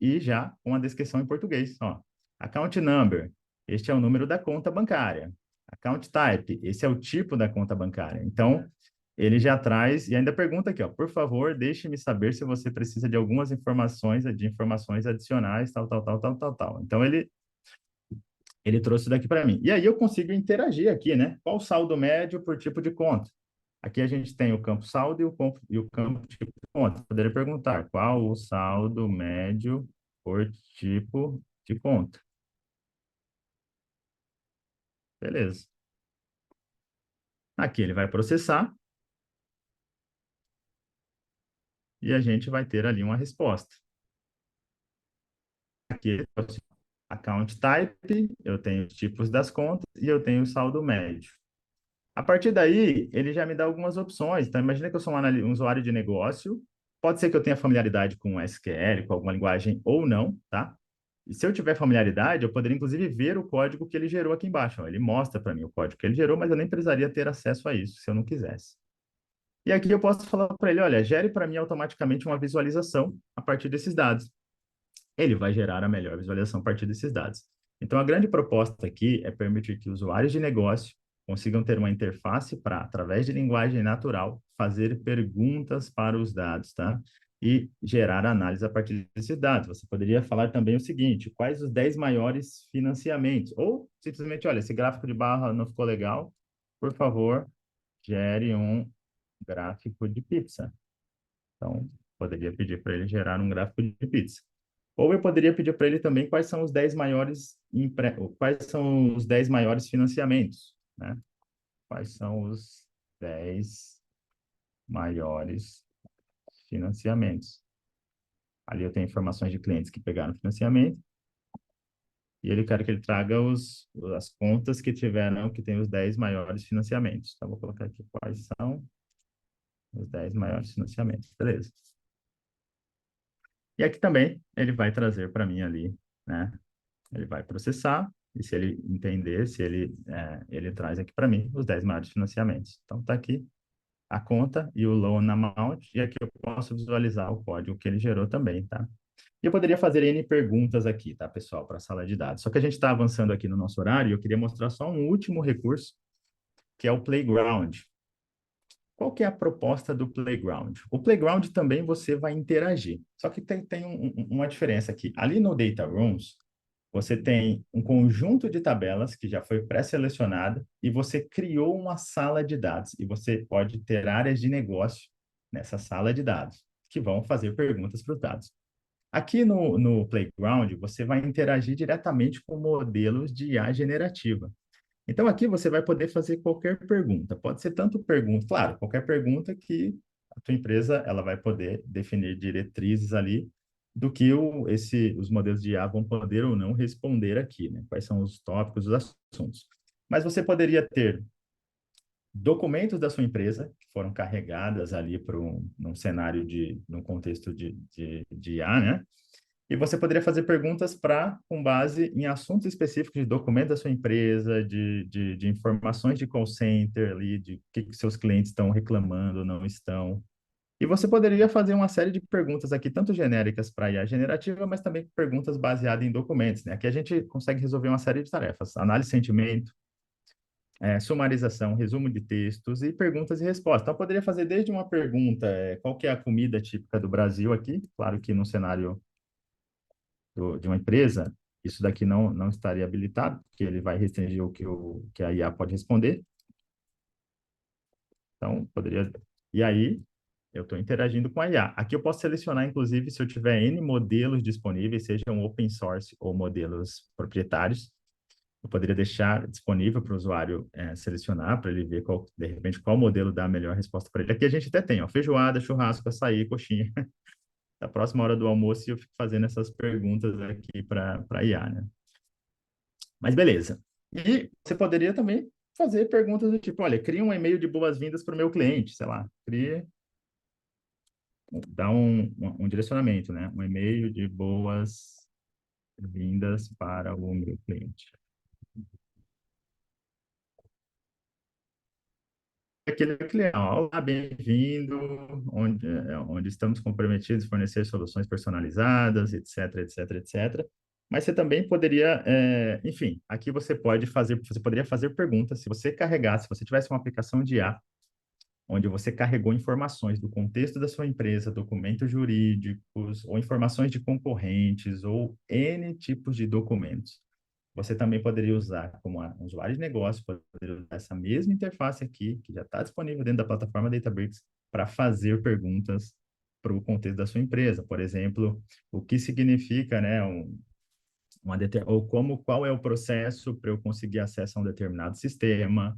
e já uma descrição em português. Ó, account number, este é o número da conta bancária. Account type, esse é o tipo da conta bancária. Então, ele já traz e ainda pergunta aqui, ó, por favor, deixe-me saber se você precisa de algumas informações, de informações adicionais, tal, tal, tal, tal, tal, tal. Então, ele trouxe isso daqui para mim. E aí eu consigo interagir aqui, né? Qual o saldo médio por tipo de conta? Aqui a gente tem o campo saldo e o campo tipo de conta. Poderia perguntar qual o saldo médio por tipo de conta. Beleza. Aqui ele vai processar e a gente vai ter ali uma resposta. Aqui, account type, eu tenho os tipos das contas e eu tenho o saldo médio. A partir daí, ele já me dá algumas opções. Então, imagina que eu sou um usuário de negócio. Pode ser que eu tenha familiaridade com SQL, com alguma linguagem ou não, tá? E se eu tiver familiaridade, eu poderia inclusive ver o código que ele gerou aqui embaixo. Ó. Ele mostra para mim o código que ele gerou, mas eu nem precisaria ter acesso a isso se eu não quisesse. E aqui eu posso falar para ele, olha, gere para mim automaticamente uma visualização a partir desses dados. Ele vai gerar a melhor visualização a partir desses dados. Então, a grande proposta aqui é permitir que usuários de negócio consigam ter uma interface para, através de linguagem natural, fazer perguntas para os dados, tá? E gerar análise a partir desses dados. Você poderia falar também o seguinte: quais os 10 maiores financiamentos? Ou simplesmente, olha, esse gráfico de barra não ficou legal, por favor, gere um gráfico de pizza. Então, poderia pedir para ele gerar um gráfico de pizza. Ou eu poderia pedir para ele também quais são os 10 maiores quais são os 10 maiores financiamentos, né? Quais são os 10 maiores financiamentos. Ali eu tenho informações de clientes que pegaram financiamento e ele quer que ele traga as contas que tiveram, que tem os 10 maiores financiamentos. Então, vou colocar aqui quais são os 10 maiores financiamentos. Beleza. E aqui também ele vai trazer para mim ali, né? Ele vai processar e se ele entender, se ele traz aqui para mim os 10 maiores financiamentos. Então, está aqui a conta e o loan amount, e aqui eu posso visualizar o código que ele gerou também, tá? E eu poderia fazer N perguntas aqui, tá, pessoal, para a sala de dados. Só que a gente está avançando aqui no nosso horário e eu queria mostrar só um último recurso, que é o Playground. Qual que é a proposta do Playground? O Playground também você vai interagir, só que tem uma diferença aqui. Ali no Data Rooms, você tem um conjunto de tabelas que já foi pré-selecionada e você criou uma sala de dados e você pode ter áreas de negócio nessa sala de dados que vão fazer perguntas para os dados. Aqui no Playground, você vai interagir diretamente com modelos de IA generativa. Então, aqui você vai poder fazer qualquer pergunta. Pode ser tanto pergunta, claro, qualquer pergunta que a tua empresa ela vai poder definir diretrizes ali do que os modelos de IA vão poder ou não responder aqui, né? Quais são os tópicos, os assuntos. Mas você poderia ter documentos da sua empresa que foram carregadas ali para num cenário num contexto de IA, né? E você poderia fazer perguntas com base em assuntos específicos de documentos da sua empresa, de informações de call center ali, de o que seus clientes estão reclamando, não estão. E você poderia fazer uma série de perguntas aqui, tanto genéricas para IA generativa, mas também perguntas baseadas em documentos, né? Aqui a gente consegue resolver uma série de tarefas, análise de sentimento, sumarização, resumo de textos e perguntas e respostas. Então, eu poderia fazer desde uma pergunta, qual que é a comida típica do Brasil aqui? Claro que no cenário de uma empresa, isso daqui não estaria habilitado, porque ele vai restringir que a IA pode responder. Então, poderia... E aí, eu estou interagindo com a IA. Aqui eu posso selecionar, inclusive, se eu tiver N modelos disponíveis, sejam open source ou modelos proprietários, eu poderia deixar disponível para o usuário selecionar, para ele ver, de repente, qual modelo dá a melhor resposta para ele. Aqui a gente até tem, ó, feijoada, churrasco, açaí, coxinha. Da próxima hora do almoço, eu fico fazendo essas perguntas aqui para a IA, né? Mas beleza. E você poderia também fazer perguntas do tipo, olha, cria um e-mail de boas-vindas para o meu cliente, sei lá, dá um direcionamento, né? Um e-mail de boas-vindas para o meu cliente. Aquele cliente, olá, bem-vindo, onde estamos comprometidos em fornecer soluções personalizadas, etc, etc, etc. Mas você também poderia, enfim, aqui você poderia fazer perguntas, se você carregasse, se você tivesse uma aplicação de IA, onde você carregou informações do contexto da sua empresa, documentos jurídicos, ou informações de concorrentes, ou N tipos de documentos. Você também poderia usar, como um usuário de negócio, poderia usar essa mesma interface aqui, que já está disponível dentro da plataforma Databricks, para fazer perguntas para o contexto da sua empresa. Por exemplo, o que significa, né, ou qual é o processo para eu conseguir acesso a um determinado sistema,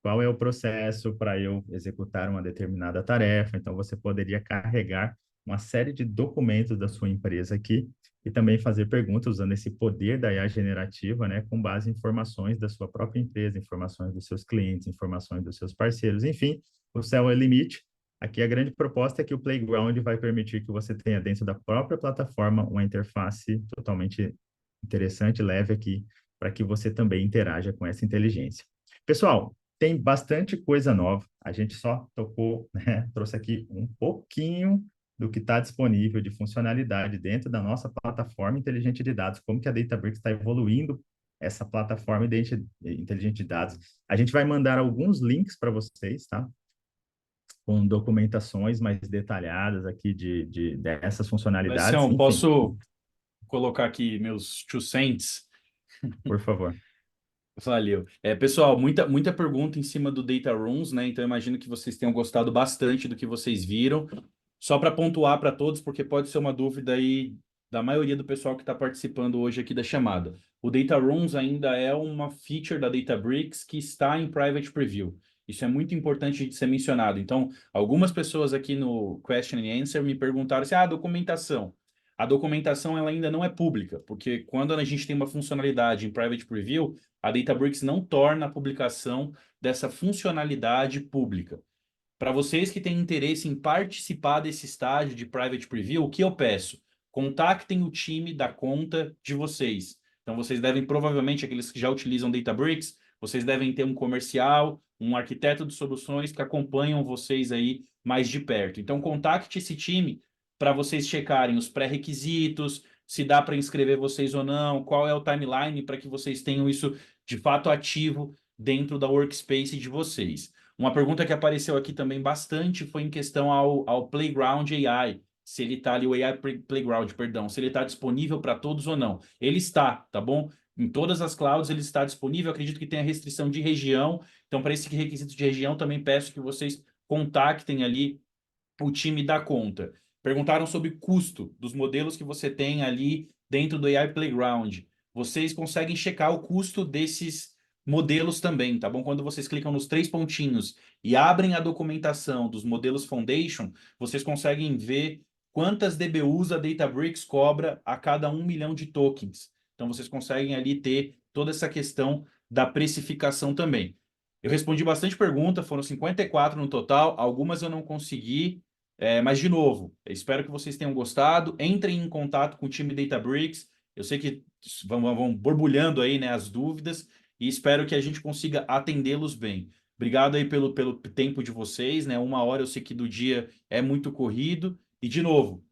qual é o processo para eu executar uma determinada tarefa. Então, você poderia carregar uma série de documentos da sua empresa aqui e também fazer perguntas usando esse poder da IA generativa, né, com base em informações da sua própria empresa, informações dos seus clientes, informações dos seus parceiros, enfim, o céu é o limite. Aqui a grande proposta é que o Playground vai permitir que você tenha dentro da própria plataforma uma interface totalmente interessante, leve aqui, para que você também interaja com essa inteligência. Pessoal, tem bastante coisa nova. A gente só tocou, né, trouxe aqui um pouquinho do que está disponível de funcionalidade dentro da nossa plataforma inteligente de dados, como que a Databricks está evoluindo essa plataforma inteligente de dados. A gente vai mandar alguns links para vocês, tá? Com documentações mais detalhadas aqui dessas funcionalidades, Alessião, enfim, posso colocar aqui meus 2 cents? por favor. Valeu. Pessoal, muita pergunta em cima do Data Rooms, né? Então, eu imagino que vocês tenham gostado bastante do que vocês viram. Só para pontuar para todos, porque pode ser uma dúvida aí da maioria do pessoal que está participando hoje aqui da chamada. O Data Rooms ainda é uma feature da Databricks que está em Private Preview. Isso é muito importante de ser mencionado. Então, algumas pessoas aqui no Question and Answer me perguntaram se a documentação. A documentação ela ainda não é pública, porque quando a gente tem uma funcionalidade em Private Preview, a Databricks não torna a publicação dessa funcionalidade pública. Para vocês que têm interesse em participar desse estágio de Private Preview, o que eu peço? Contactem o time da conta de vocês. Então, vocês devem, provavelmente, aqueles que já utilizam Databricks, vocês devem ter um comercial, um arquiteto de soluções que acompanham vocês aí mais de perto. Então, contacte esse time para vocês checarem os pré-requisitos, se dá para inscrever vocês ou não, qual é o timeline para que vocês tenham isso de fato ativo dentro da workspace de vocês. Uma pergunta que apareceu aqui também bastante foi em questão ao Playground AI, se ele está ali, o AI Playground, perdão, se ele está disponível para todos ou não. Ele está, tá bom? Em todas as clouds ele está disponível, acredito que tenha restrição de região, então para esse requisito de região também peço que vocês contactem ali o time da conta. Perguntaram sobre custo dos modelos que você tem ali dentro do AI Playground. Vocês conseguem checar o custo modelos também, tá bom? Quando vocês clicam nos três pontinhos e abrem a documentação dos modelos Foundation, vocês conseguem ver quantas DBUs a Databricks cobra a cada 1 milhão de tokens. Então, vocês conseguem ali ter toda essa questão da precificação também. Eu respondi bastante pergunta, foram 54 no total, algumas eu não consegui, mas, de novo, espero que vocês tenham gostado. Entrem em contato com o time Databricks. Eu sei que vão borbulhando aí, né, as dúvidas e espero que a gente consiga atendê-los bem. Obrigado aí pelo tempo de vocês, né? 1 hora eu sei que do dia é muito corrido. E, de novo,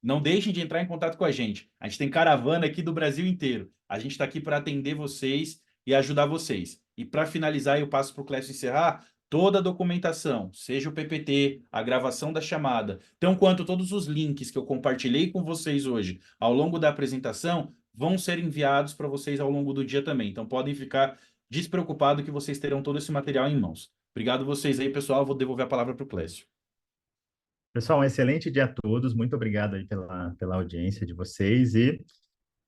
não deixem de entrar em contato com a gente. A gente tem caravana aqui do Brasil inteiro. A gente está aqui para atender vocês e ajudar vocês. E para finalizar, eu passo para o Clécio encerrar. Toda a documentação, seja o PPT, a gravação da chamada, tão quanto todos os links que eu compartilhei com vocês hoje ao longo da apresentação, vão ser enviados para vocês ao longo do dia também. Então podem ficar despreocupados que vocês terão todo esse material em mãos. Obrigado vocês aí, pessoal. Eu vou devolver a palavra para o Clécio. Pessoal, um excelente dia a todos. Muito obrigado aí pela audiência de vocês e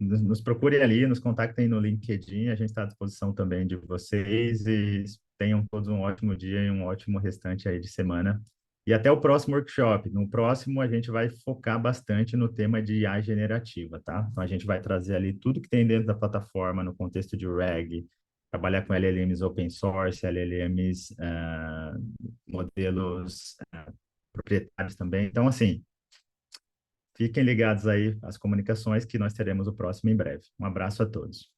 nos procurem ali, nos contactem no LinkedIn. A gente está à disposição também de vocês e tenham todos um ótimo dia e um ótimo restante aí de semana. E até o próximo workshop. No próximo, a gente vai focar bastante no tema de IA generativa, tá? Então, a gente vai trazer ali tudo que tem dentro da plataforma no contexto de RAG, trabalhar com LLMs open source, LLMs, modelos proprietários também. Então, assim, fiquem ligados aí às comunicações que nós teremos o próximo em breve. Um abraço a todos.